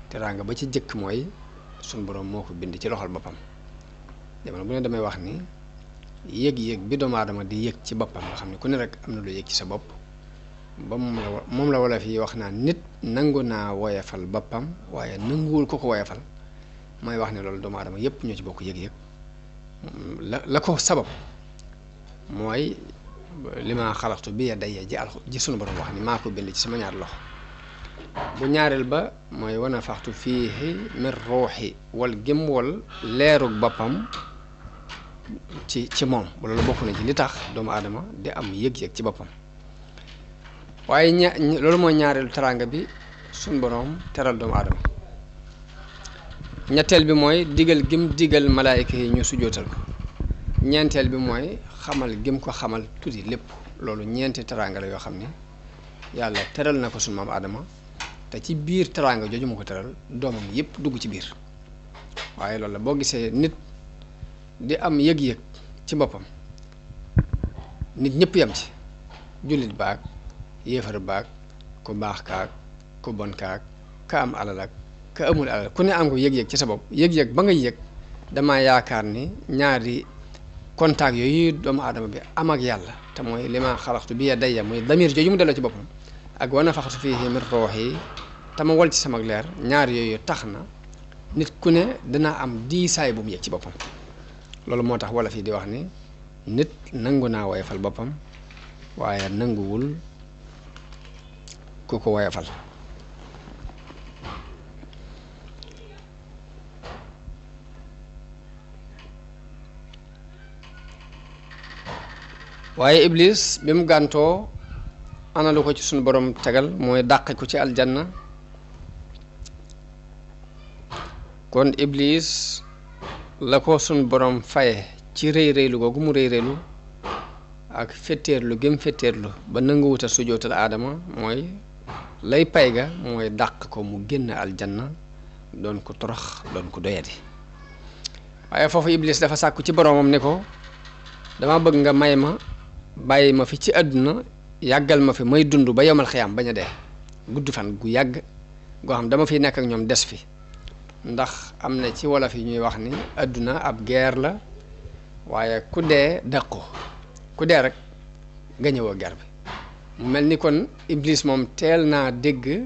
teraanga ba ci jëkk mooy suñ boroom moo ko bind ci loxol boppam jamono bu ne damay wax ni yëg-yëg bi doomu aadama di yëg ci boppam nga xam ne ku ne rek am na lu yëg ci sa bopp ba moom la wala fii wax naa nit nangu naa woyefal boppam waaye nanguwul ko woyefal mooy wax ne loolu doomu aadama yépp ñoo ci bokk yëg-yëg la ko sabab mooy li ma xalaxtu bi yadayya ji sunu borom wax ni maa ko bind ci sama ñaar loxo bu ñaareel ba mooy wana faxtu fiihi min ruuxi wal gém wal leerug boppam ci moom loolu bokk na ci li tax doomu aadama di am yëg-yëg ci boppam waaye loolu mooy ñaareelu teraanga bi suñ boroom teral doomu aadama ñetteel bi mooy digal gim digal malaayika yi ñu sujjootal ko ñeenteel bi mooy xamal gim ko xamal tuuti lépp loolu ñeenti teraanga la yoo xam ne yàlla teral na ko suñ maam aadama te ci biir teraanga jooju mu ko teral doomam yépp dugg ci biir waaye loolu la boo gisee nit di am yëg-yëg ci boppam nit ñëpp yam ci jullit baag yéefar baag ku baax kaag ku bon kaag ka am alal ak ka amul alal ku ne am ko yëg-yëg ci sa bopp yëg-yëg ba nga yëg dama yaakaar ni ñaari contact yooyu doomu aadama bi am ak yàlla te mooy li ma xalaxtu bi yadayya muy damir jooju mu delloo ci boppam ak wa nafaxtu fiihi min ruuhi te ma wol ci sama leer ñaar yooyu tax na nit ku ne dina am diisaay bu mu yëg ci boppam loolu moo tax wala fii di wax ni nit nangu naa woyefal boppam waaye nanguwul ku ko woyefal waaye iblis bi mu gàntoo ana lu ko ci suñu borom tegal mooy dàqe ko ci aljanna kon iblis la ko sun borom faye ci rëy rëylu googu mu rëy rëylu ak fetteerlu gëm fetteerlu ba nanguwuta sujootal aadama mooy lay pay ga mooy dàq ko mu génn aljanna doon ko torox doon ko doyadi waaye foofu iblis dafa sàkku ci boromam ne ko dama bëgg nga may ma bàyyi ma fi ci àdduna yàggal ma fi may dund ba yomal xiyaam bañ a dee gudd fan gu yàgg goo xam dama fiy nekk ak ñoom des fi ndax am na ci wolof yi ñuy wax ni àdduna ab guerre la waaye ku dee dàqu ku dee rek nga ñëwoo guerre bi mu mel ni kon iblis moom teel naa dégg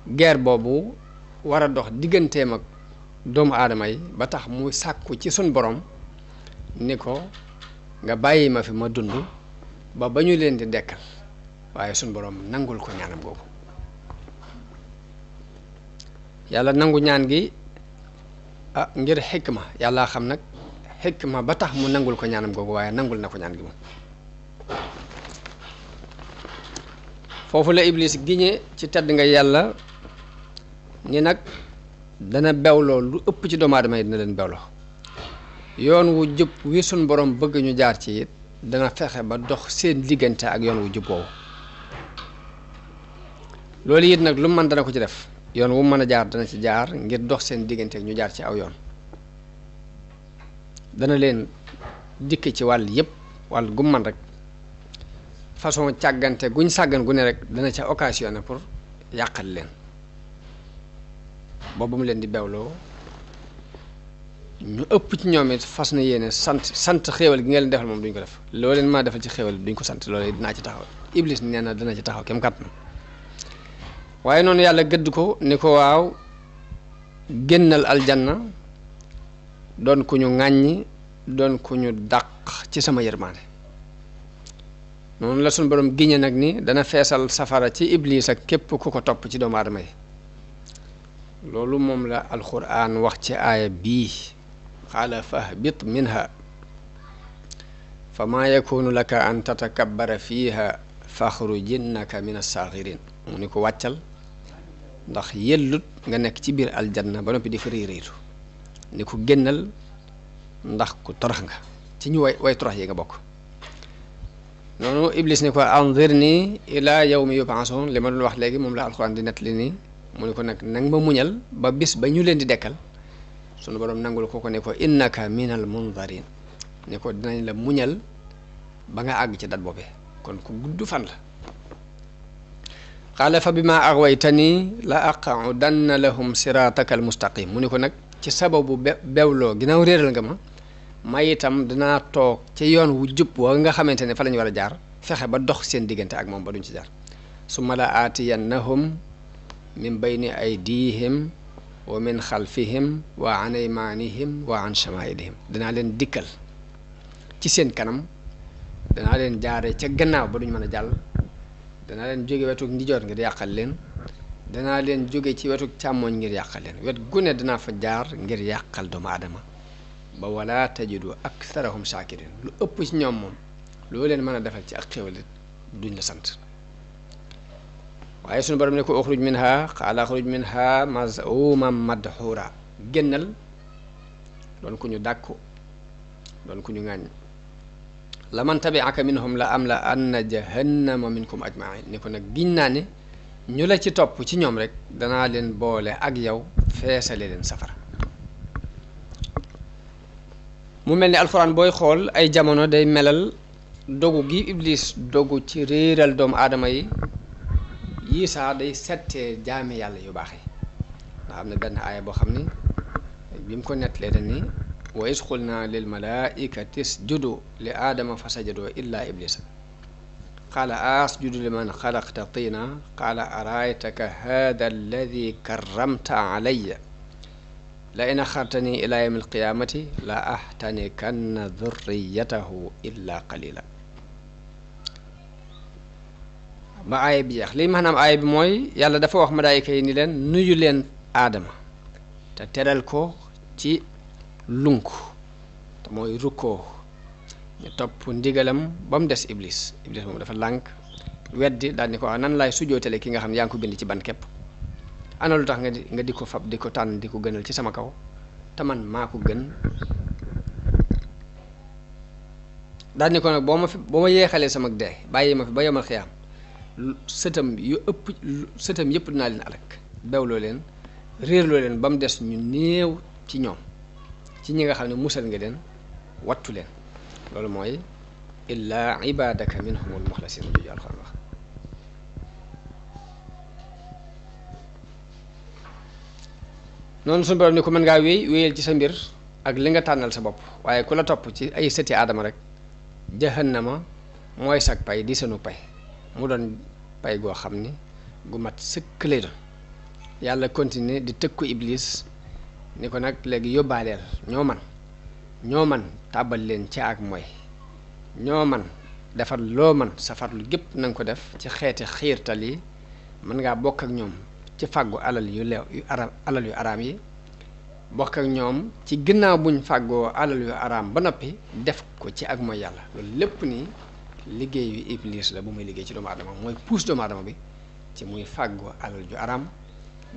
guerre boobu war a dox digganteem ak doomu aadama yi ba tax mu sàkku ci sun borom ni ko nga bàyyi ma fi ma dund ba ñu leen di dekkal waaye sun borom nangul ko ñaanam googu yàlla nangu ñaan gi ngir xikma yàlla xam nag xikma ba tax mu nangul ko ñaanam googu waaye nangul na ko ñaan gi moom foofu la iblis giñe ci tedd nga yàlla ni nag dana bewloo lu ëpp ci doomu aadama yi dina leen bewloo yoon wu jub wi sun borom bëgg ñu jaar ci it dana fexe ba dox seen diggante ak yoon wu jub woowu loolu it nag lu mu mën dana ko ci def yoon wu mën a jaar dana ci jaar ngir dox seen diggante ak ñu jaar ci aw yoon dana leen dikk ci wàll yépp wàll gu man rek façon càggante guñ sàggan gu ne rek dana ca occasionné pour yàqal leen boobu mu leen di bewloo ñu ëpp ci ñoom it fas na yéene sant xéewal gi nga leen defal moom duñ ko def loo leen maa defal ci xéewal duñ ko sant loolu dinaa ci taxaw iblis nee na dana ci taxaw kem kàttan waaye noonu yàlla gëdd ko ni ko waaw génnal aljanna doon ku ñu ŋàññi doon ku ñu dàq ci sama yërmaande noonu la suñu borom giñe nag ni dana feesal safara ci iblis ak képp ku ko topp ci doomu aadama yi loolu moom la alquran wax ci aaya bii qaala fahbit minha fa maa yakunu laka an tatakabbara fiiha faxrujinnaka min assaaxirin mu ni ko wàccal ndax yellut nga nekk ci biir aljanna ba noppi di fa réeréetu ni ko génnal ndax ku torox nga ci ñu way torox yi nga bokk noonu iblis ni ko anzirni ila yawmi yub'asun li ma doon wax léegi moom la alquran di nettali nii mu ni ko nag nang ma muñal ba bis ba ñu leen di dekkal sunu borom nangul ko ne ko innaka minal munzarin ne ko dinañ la muñal ba nga àgg ci dat boobee kon ku gudd fan la qaala fa bima aghwaytani la aqudanna lahum sirataka al mustaqim mu ni ko nag ci sababu bewloo ginnaaw réeral nga ma itam dinaa toog ci yoon wu jub wa nga xamante ne fa lañu war a jaar fexe ba dox seen diggante ak moom ba duñ ci jaar summa la aatiyannahum min bayni aydihim wa min xalfihim wa an aymanihim wa an shamailihim danaa leen dikkal ci seen kanam danaa leen jaare ca gannaaw ba duñ mën a jàll danaa leen jóge wetu ndijoor ngir yàqal leen danaa leen jóge ci wetu càmmooñ ngir yàqal leen wet gune danaa fa jaar ngir yàqal doomu aadama ba wala tajidu aktharahum shakirin lu ëpp ci ñoom moom loo leen mën a defal ci ak xéwal duñ la sant waaye suñu borom ne ko uxruj minha qaala uxruj minha maz'uman madhura génnal doon ku ñu dàkku doon ku ñu ŋàññ la man tabi'aka minhum la am la anna jahannama minkum ajma'in ni ko nag giñ naa ne ñu la ci topp ci ñoom rek danaa leen boole ak yow feesale leen safara mu mel ni alxuraan booy xool ay jamono day melal dogu gi iblis dogu ci réeral doomu aadama yi yii saa day settee jaami yàlla yu baax yi ndax am na benn aaya boo xam ni bi mu ko nettalee dañ ni wa is qulna lil malaikati isjudu li aadama fa sajadoo illa iblisa qaala asjudu liman xalaqta tina qaala araaytaka hada alladi karramta alayya la in axartani ila yawmi alqiyamati la ahtanikanna dhurriyatahu illa qalila ba aaya bi jeex lii maanaam aaya bi mooy yàlla dafa wax malaayika yi ni leen nuyu leen aadama te teral ko ci lunk te mooy rukkoo ñu topp ndigalam ba mu des iblis moom dafa lànk weddi daal ni ko wax nan laay sujootale ki nga xam ne yaa ngi ko bind ci ban képp ana lu tax nga di ko fab di ko tànn di ko gënal ci sama kaw te man maa ko gën daal ni ko nag boo ma yeexalee sama dee bàyyi ma fi ba yomal xiyaam sëtam yëpp dinaa leen alak bewloo leen réerloo leen ba mu des ñu néew ci ñoom ci ñi nga xam ne musal nga leen wattu leen loolu mooy illaa ibadaka minhumul muxlasin juju alxuraan wax noonu suñu borom ni ko mën ngaa wéyal ci sa mbir ak li nga tànnal sa bopp waaye ku la topp ci ay sëti aadama rek jahannama mooy sag pay di senu pay mu doon pay goo xam ni gu mat sëkk lay doon yàlla continuer di tëkku iblis ni ko nag léegi yóbbaaleel ñoo man tàbbal leen ci ak mooy ñoo man defar loo man sa farlu gépp na nga ko def ci xeeti xiirtal yi mën ngaa bokk ak ñoom ci fàggu alal yu araam yi bokk ak ñoom ci ginnaaw buñ fàggoo alal yu araam ba noppi def ko ci ak mooy yàlla loolu lépp nii liggéeyu iblis la bu muy liggéey ci doomu aadama mooy puus doomu aadama bi ci muy fàggoo alal ju araam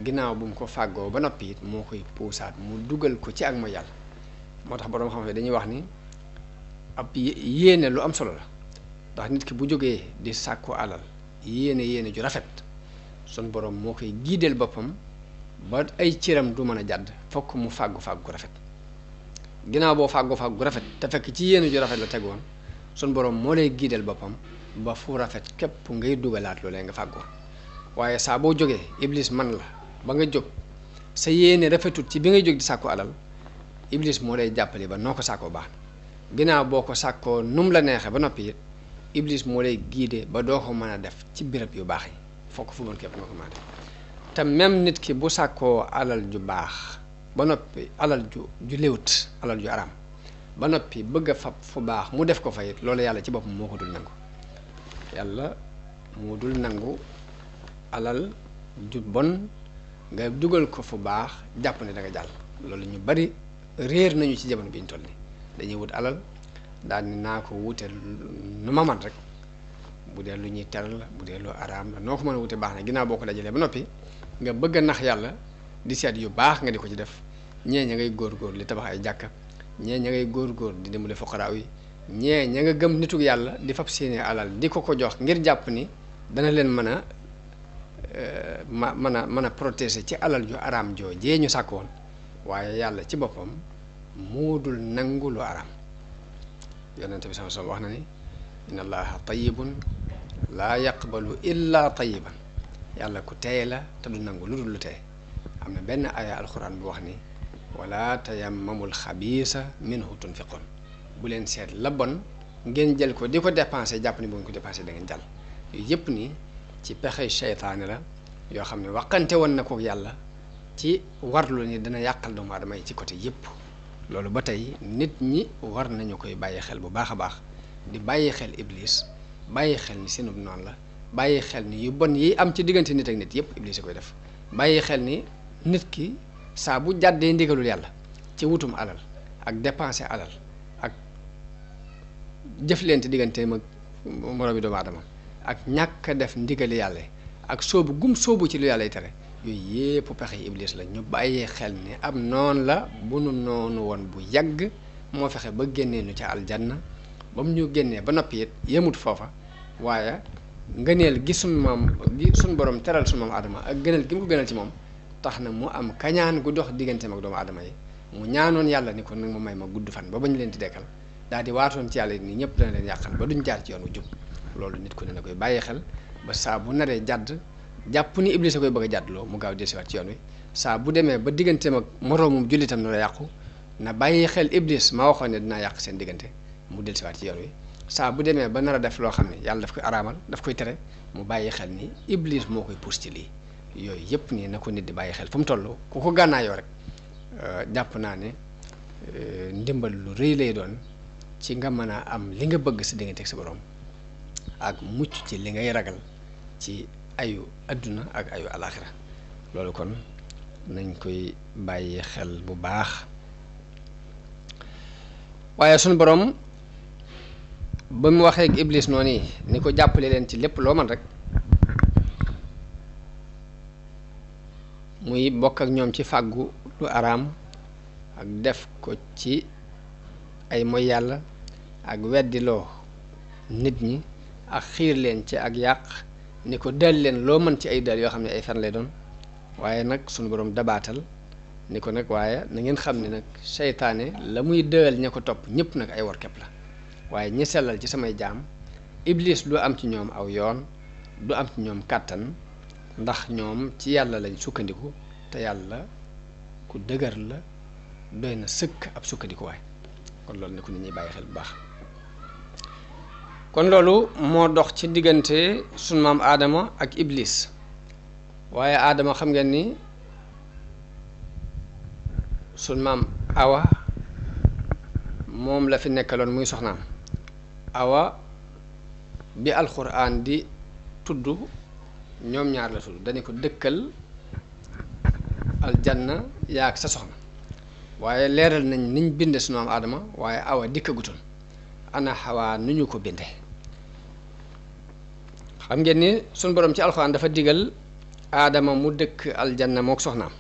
ginnaaw bu mu ko fàggoo ba noppi it moo koy puusaat mu dugal ko ci ak mooy yàlla moo tax boroom xam-xam dañuy wax ni ab yéene lu am solo la ndax nit ki bu jógee di sàkku alal yéene ju rafet sun borom moo koy giideel boppam ba ay cëram du mën a jàdd fokk mu fàggu gu rafet ginnaaw boo fàggu gu rafet te fekk ci yéene ju rafet la tegoon sun borom moo lay giideel boppam ba fu rafet képp ngay dugalaat loolee nga fàggoo waaye saa boo jógee iblis man la ba nga jóg sa yéene rafetut ci bi ngay jóg di sàkku alal iblis moo lay jàppale ba noo ko sàkkoo baax na ginnaaw boo ko sàkkoo num la neexee ba noppi it iblis moo lay giide ba doo ko mën a def ci béréb yu baax yi fokk fu bon képp nga ko mën a def te même nit ki bu sàkkoo alal ju baax ba noppi alal ju léwut alal ju araam ba noppi bëgg a fab fu baax mu def ko fa it loolu yàlla ci boppam moo ko dul nangu yàlla moo dul nangu alal ju bon nga dugal ko fu baax jàpp ne da nga jàll loolu ñu bari réer nañu ci jamono bi ñu toll ni dañuy wut alal daal ni naa ko wute nu ma man rek bu dee lu ñuy teral la bu dee lu araam la noo ko mën a wute baax na ginnaaw boo ko dajalee ba noppi nga bëgg a nax yàlla di seet yu baax nga di ko ci def ñee ña ngay góor li tabax ay jàkka ñee ña ngay góor di dimbali fuqaraa yi ñee ña nga gëm nitug yàlla di fab seeni alal di ko jox ngir jàpp ni dana leen mën a protéger ci alal ju araam joojee ñu sàkk woon waaye yàlla ci boppam moo dul nangu lu araam yonente bi sallallahu alayhi wasallam wax na ni inna allaha tayyibun laa yaqbalu illa tayyiban yàlla ku teey la te du nangu lu dul lu teey am na benn aya alxuraan bu wax ni wala tayammamul xabiisa minhu tunfiqun bu leen seet la bon ngeen jël ko di ko dépensé jàpp ni bu ngeen ko dépensé da ngeen jàll yooyu yëpp nii ci pexe seytaane la yoo xam ne waxante woon na ko yàlla ci warlu ni dana yàqal doomu aadama yi ci côté yëpp loolu ba tey nit ñi war nañu koy bàyyi xel bu baax a baax di bàyyi xel iblis bàyyi xel ni seenub noonu la bàyyi xel ni yu bon yi am ci diggante nit ak nit yëpp iblis a koy def bàyyi xel ni nit ki saa bu jàddee ndigalul yàlla ci wutum alal ak dépenser alal ak jëflante digganteem ak moroomi doomu aadama ak ñàkk a def ndigali yàlla ak soobu ci lu yàlla yi tere yooyu yëpp pexe iblis la ñu bàyyee xel ni am noon la bu nu noonu woon bu yàgg moo fexe ba génnee nu ca aljanna ba mu ñu génnee ba noppi it yemut foofa waaye ngëneel gi suñ borom teral suñ moom aadama ak gënal gi mu ko gënal ci moom tax na mu am kañaan gu dox digganteem ak doomu aadama yi mu ñaanoon yàlla ni ko nag ma may ma gudd fan ba bañ leen di dekkal daal di waatoon ci yàlla ni ñëpp dana leen yàqal ba duñ jaar ci yoon wu jub loolu nit ku ne na koy bàyyi xel ba saa bu naree jàdd jàpp ni iblis a koy bëgg a jàddloo mu gaaw desiwaat ci yoon wi saa bu demee ba digganteem ak moroomum jullitam na la yàqu na bàyyi xel iblis ma waxoon ne dinaa yàq seen diggante mu delsiwaat ci yoon wi saa bu demee ba nar a def loo xam ne yàlla daf koy araamal daf koy tere mu bàyyi xel ni iblis moo koy pousse ci lii yooyu yëpp nii na ko nit di bàyyi xel fu mu toll ku ko gànnaayoo rek jàpp naa ne ndimbal lu rëy lay doon ci nga mën a am li nga bëgg sa diggante ak sa borom ak mucc ci li ngay ragal ci ayu adduna ak ayu alaxira loolu kon nañ koy bàyyi xel bu baax waaye sunu borom ba mu waxee ak iblis noonu ni ko jàppale leen ci lépp loo man rek muy bokk ak ñoom ci fàggu lu araam ak def ko ci ay moy yàlla ak weddiloo nit ñi ak xiir leen ci ak yàq ni ko dal leen loo mën ci ay dal yoo xam ne ay fen lay doon waaye nag sunu boroom dabaatal ni ko nag waaye na ngeen xam ne nag seytaane la muy dëal ña ko topp ñëpp nag ay war kepp la waaye ñi sellal ci samay jaam iblis du am ci ñoom aw yoon du am ci ñoom kàttan ndax ñoom ci yàlla lañ sukkandiku te yàlla ku dëgër la doy na sëkk ab sukkandikuwaay kon loolu ne ko nit ñuy bàyyi xel bu baax kon loolu moo dox ci diggante sunu maam aadama ak iblis waaye aadama xam ngeen ni sunu maam awa moom la fi nekkaloon muy soxnaam awa bi alxuraan di tudd ñoom ñaar la tudd dañu ko dëkkal aljanna yaag sa soxna waaye leeral nañ niñ binde sunu maam aadama waaye awa dikkagutoon ana xawaa nu ñu ko binde xam ngeen ni sunu borom ci alxuraan dafa digal aadama mu dëkk aljanna mook soxnaam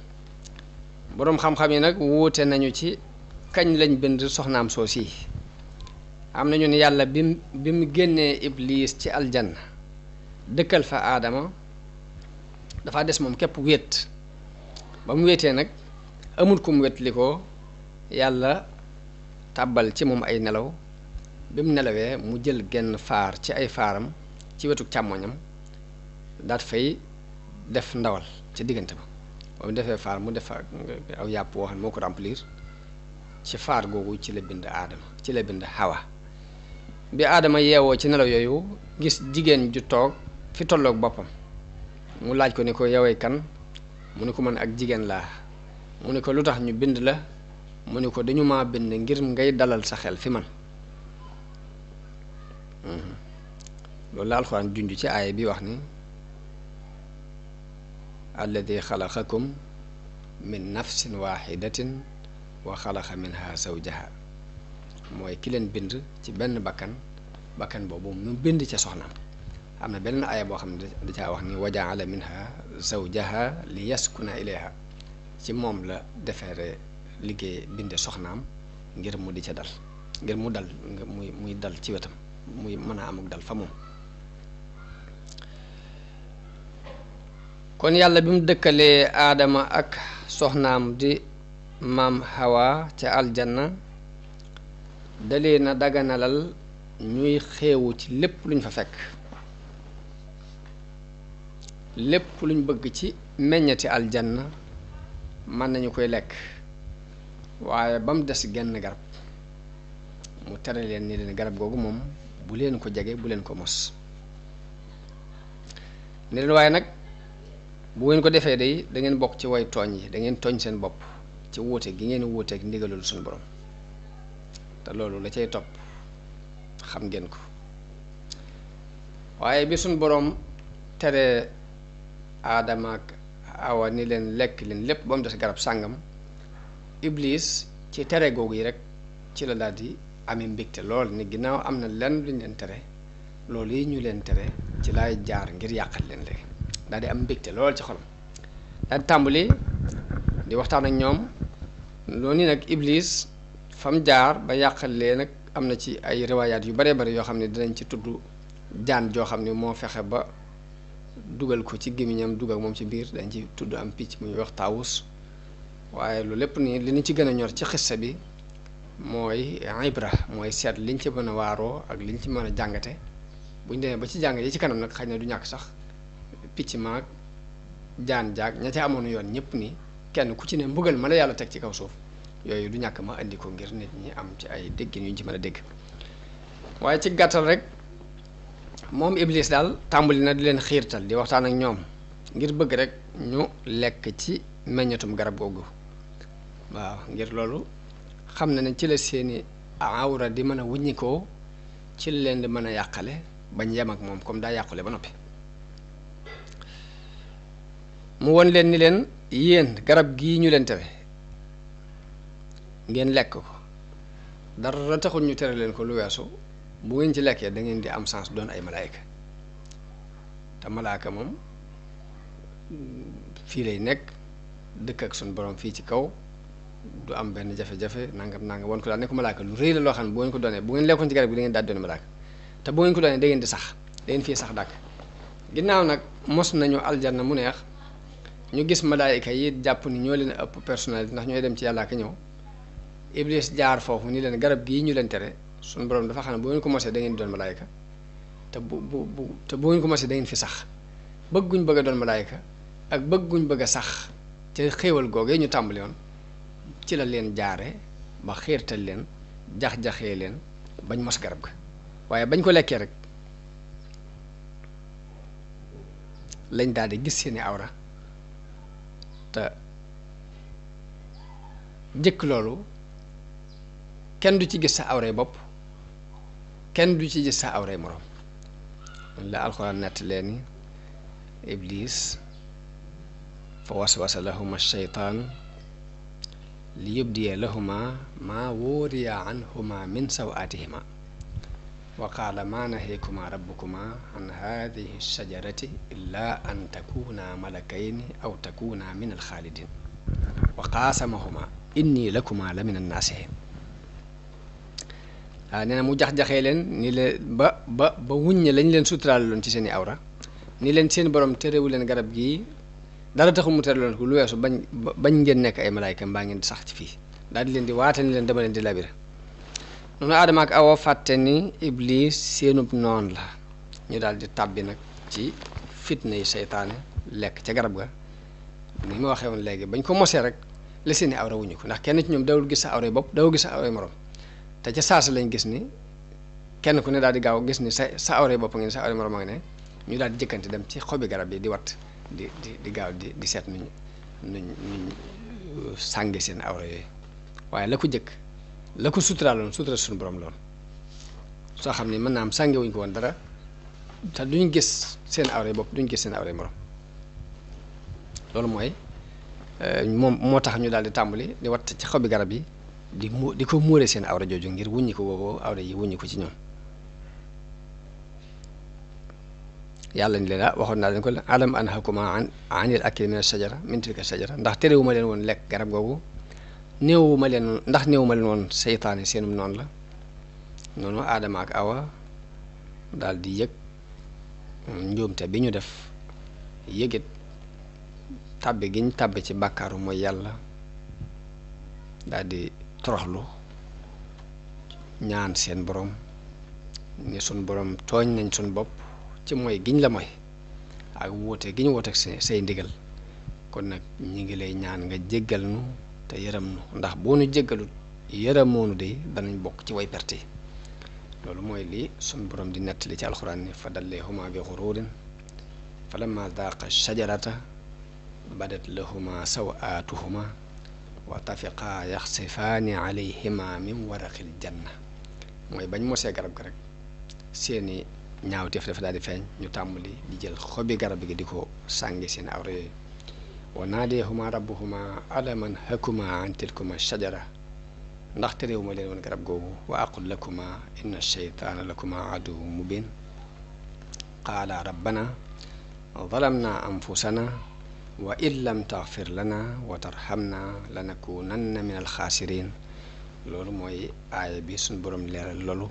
boroom xam-xam yi nag wuute nañu ci kañ lañ bind soxnaam soos yi am nañu ne yàlla bi mu génnee iblis ci aljanna dëkkal fa aadama dafa des moom képp wéet ba mu wéetee nag amul ku mu wét li ko yàlla tàbbal ci moom ay nelaw bi mu nelawee mu jël genn faar ci ay faaram ci wetu càmmoñam daat fay def ndawal ci diggante ba mu defee faar mu def aw yàpp woo xam ne moo ko remplir ci faar googu ci la bind aadama ci la bind xawa bi aadama yeewoo ci nelaw yooyu gis jigéen ju toog fi tolloog boppam mu laaj ko ni ko yowee kan mu ni ko man ak jigéen laa mu ni ko lu tax ñu bind la mu ni ko dañu maa bind ngir ngay dalal sa xel fi man loolu la alxuraan junj ci aaya bi wax ni alladi xalaqakum min nafsin waxidatin wa xalaqa minha zawjaha mooy ki leen bind ci benn bakkan boobu mu bind ca soxnaam am na benn aaya boo xam ne da caa wax ni wajaala minha zawjaha li yaskuna ilayha ci moom la defeere liggéey binde soxnaam ngir mu di ca dal ngir mu dal muy dal ci wetam muy mën a amuk dal fa moom kon yàlla bi mu dëkkalee aadama ak soxnaam di maam Hawa ca aljanna dalee na daganalal ñuy xeewu ci lépp luñ fa fekk lépp luñ bëgg ci meññati aljanna mën nañu koy lekk waaye ba mu des genn garab mu tere leen ni leen garab googu moom bu leen ko jege bu leen ko mos ne leen waaye nag bu ngeen ko defee day da ngeen bokk ci way tooñ yi da ngeen tooñ seen bopp ci wuute gi ngeen wuuteeg ndigalul suñu borom te loolu la cay topp xam ngeen ko waaye bi suñu borom tere aadama ak awa ni leen lekk leen lépp ba mu des garab sàngam iblis ci tere googu yi rek ci la daal di amee mbégte lool ni ginnaaw am na lenn lu ñu leen tere loolu yi ñu leen tere ci laay jaar ngir yàqal leen léegi daal di am mbégte lool ci xolam daal di tàmbali di waxtaan ak ñoom loolu ni nag iblis fam jaar ba yàqal leen nag am na ci ay riwaayaat yu bare bare yoo xam ne dinañ ci tudd jaan joo xam ne moo fexe ba dugal ko ci gémmiñam dugal moom ci biir dañ ci tudd am picc muy wax taawus waaye lu lépp nii li ñu ci gën a ñor ci xissa bi mooy ibra mooy seet liñ ci mën a waaroo ak liñ ci mën a jàngate buñ demee ba ci jàng yi ci kanam nag xëy na du ñàkk sax picc maag jaan jaag ña ca amoon yoon ñëpp ni kenn ku ci ne mbugal ma la yàlla teg ci kaw suuf yooyu du ñàkk ma indi ko ngir nit ñi am ci ay déggin yu ñu ci mën a dégg waaye ci gàttal rek moom iblis daal tàmbali na di leen xiirtal di waxtaan ak ñoom ngir bëgg rek ñu lekk ci meññatum garab googu waaw ngir loolu xam na ne ci la seeni awra di mën a wuññikoo ci la leen di mën a yàqale bañ yem ak moom comme daa yàqule ba noppi mu won leen ni leen yéen garab gii ñu leen tere ngeen lekk ko dara taxul ñu tere leen ko lu weesu bu ngeen ci lekkee da ngeen di am chance doon ay malaayka te malaaka moom fii lay nekk dëkk ak suñu borom fii ci kaw du am benn jafe-jafe nangam won ko daal ne ko malaaka lu rëy la loo xam ne bu ngeen ko doonee bu ngeen lekkoon ci garab gi da ngeen daal doon malaaka te bu ngeen ko doonee da ngeen di sax da ngeen fii sax dàkk. ginnaaw nag mos nañu aljanna mu neex ñu gis malaayika yi jàpp ni ñoo leen ëpp personnalité ndax ñooy dem ci yàlla ak ñëw Iblis jaar foofu ni leen garab gii ñu leen tere suñu borom dafa xam ne bu ngeen ko mosee da ngeen di doon malaayika te bu ngeen ko mosee da ngeen fi sax bëgguñ bëgg a doon malaayika ak bëgguñ bëgg a sax ca xéewal googee ñu tàmbali woon ci la leen jaare ba xiirtal leen jax-jaxee leen bañ mos garab ga waaye bañ ko lekkee rek lañ daal di gis seeni awra te njëkk loolu kenn du ci gis sa awray bopp kenn du ci gis sa awray moroom la alxuraan nett leeni iblis fa waswasa lahuma sheytaan li yubdiya lahuma maa wóoriya anhuma min sawaatihima wa qaala maa naheekuma rabbukuma an haadihi shajarati illa an takuna malakayni aw takuna min alxaalidin wa qaasamahuma inni lakuma la min annaasihin waaw nee na mu jax-jaxee leen ni leen ba wuññe lañ leen suturaale loon ci seeni awra ni leen seen borom terewu leen garab gii dara taxul mu tere loon ko lu weesu bañ ngeen nekk ay malaayka mbaa ngeen di sax ci fii daal di leen di waate ni leen dama leen di labire noonu Aadama ak Awa fàtte ni Iblis seenub noon la ñu daal di tàbbi nag ci fitna yi seytaane lekk ca garab ga ni ma waxee woon léegi bañ ko mosee rek la seeni awra wuñu ko ndax kenn ci ñoom dawul gis sa awray bopp dawul gis sa awray morom te ca saasa lañ gis ni kenn ku ne daal di gaaw gis ni sa awray bopp ngi ne sa awray morom a ngi ne ñu daal di jëkkante dem ci xobi garab yi di wat di gaaw di seet nuñ sànge seen awra yooyu waaye la ko jëkk la ko suturaaloon sutura suñu borom loon soo xam ne mën naa am sànge wuñ ko woon dara te duñ gis seen awra bopp duñ gis seen awra morom loolu mooy moom moo tax ñu daal di tàmbali di wat ci xobi garab yi di ko muure seen awra jooju ngir wuññi ko boobu awra yi wuññi ko ci ñoom yàlla ni leen waxoon naa leen ko alam anhakuma anil akli min ashajara min tilka shajara ndax terewuma leen woon lekk garab googu néewuma leen woon seytaane seenum noonu la noonu Aadama ak Awa daal di yëg njuumte bi ñu def yëgit tàbbi giñ tàbbi ci bàkkaaru mooy yàlla daal di toroxlu ñaan seen borom ni sun borom tooñ nañ sun bopp ci mooy giñ la mooy ak wuute giñ wuute ak say ndigal kon nag ñi ngi lay ñaan nga jéggal nu te yërëm nu ndax boo nu jéggalut yërëmoonu de danañ bokk ci way perte loolu mooy lii sun borom di nettali ci alxuraan ni fa dalleehuma bi xuruurin fa lamma daaqa shajarata badat lahuma sawaatuhuma wa tafiqaa yaxsifaani alayhima min waraqil janna mooy bañ mosee garab ga rek seeni ñaawteef dafa daal di feeñ ñu tàmbali di jël xobi garab gi di ko sàngi seen awra yooyu wa naadeehuma rabbuhuma alaman hakuma an tilkuma shajara ndax teréewuma leen woon garab googu wa aqul lakuma inna sheytaana lakuma aduw mubin qaala rabbana zalamna anfusana wa in lam taxfir lana wa tarhamna lanakunanna min alxaasirin loolu mooy aaya bi suñ borom leeral loolu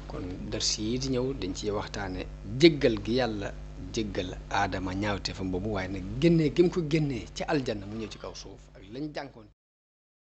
kon dars yi di ñëw dañ ci waxtaane jéggal gi yàlla jéggal Aadama ñaawte fam boobu waaye nag génnee gi mu ko génnee ci aljanna mu ñëw ci kaw suuf ak lañ jànkoon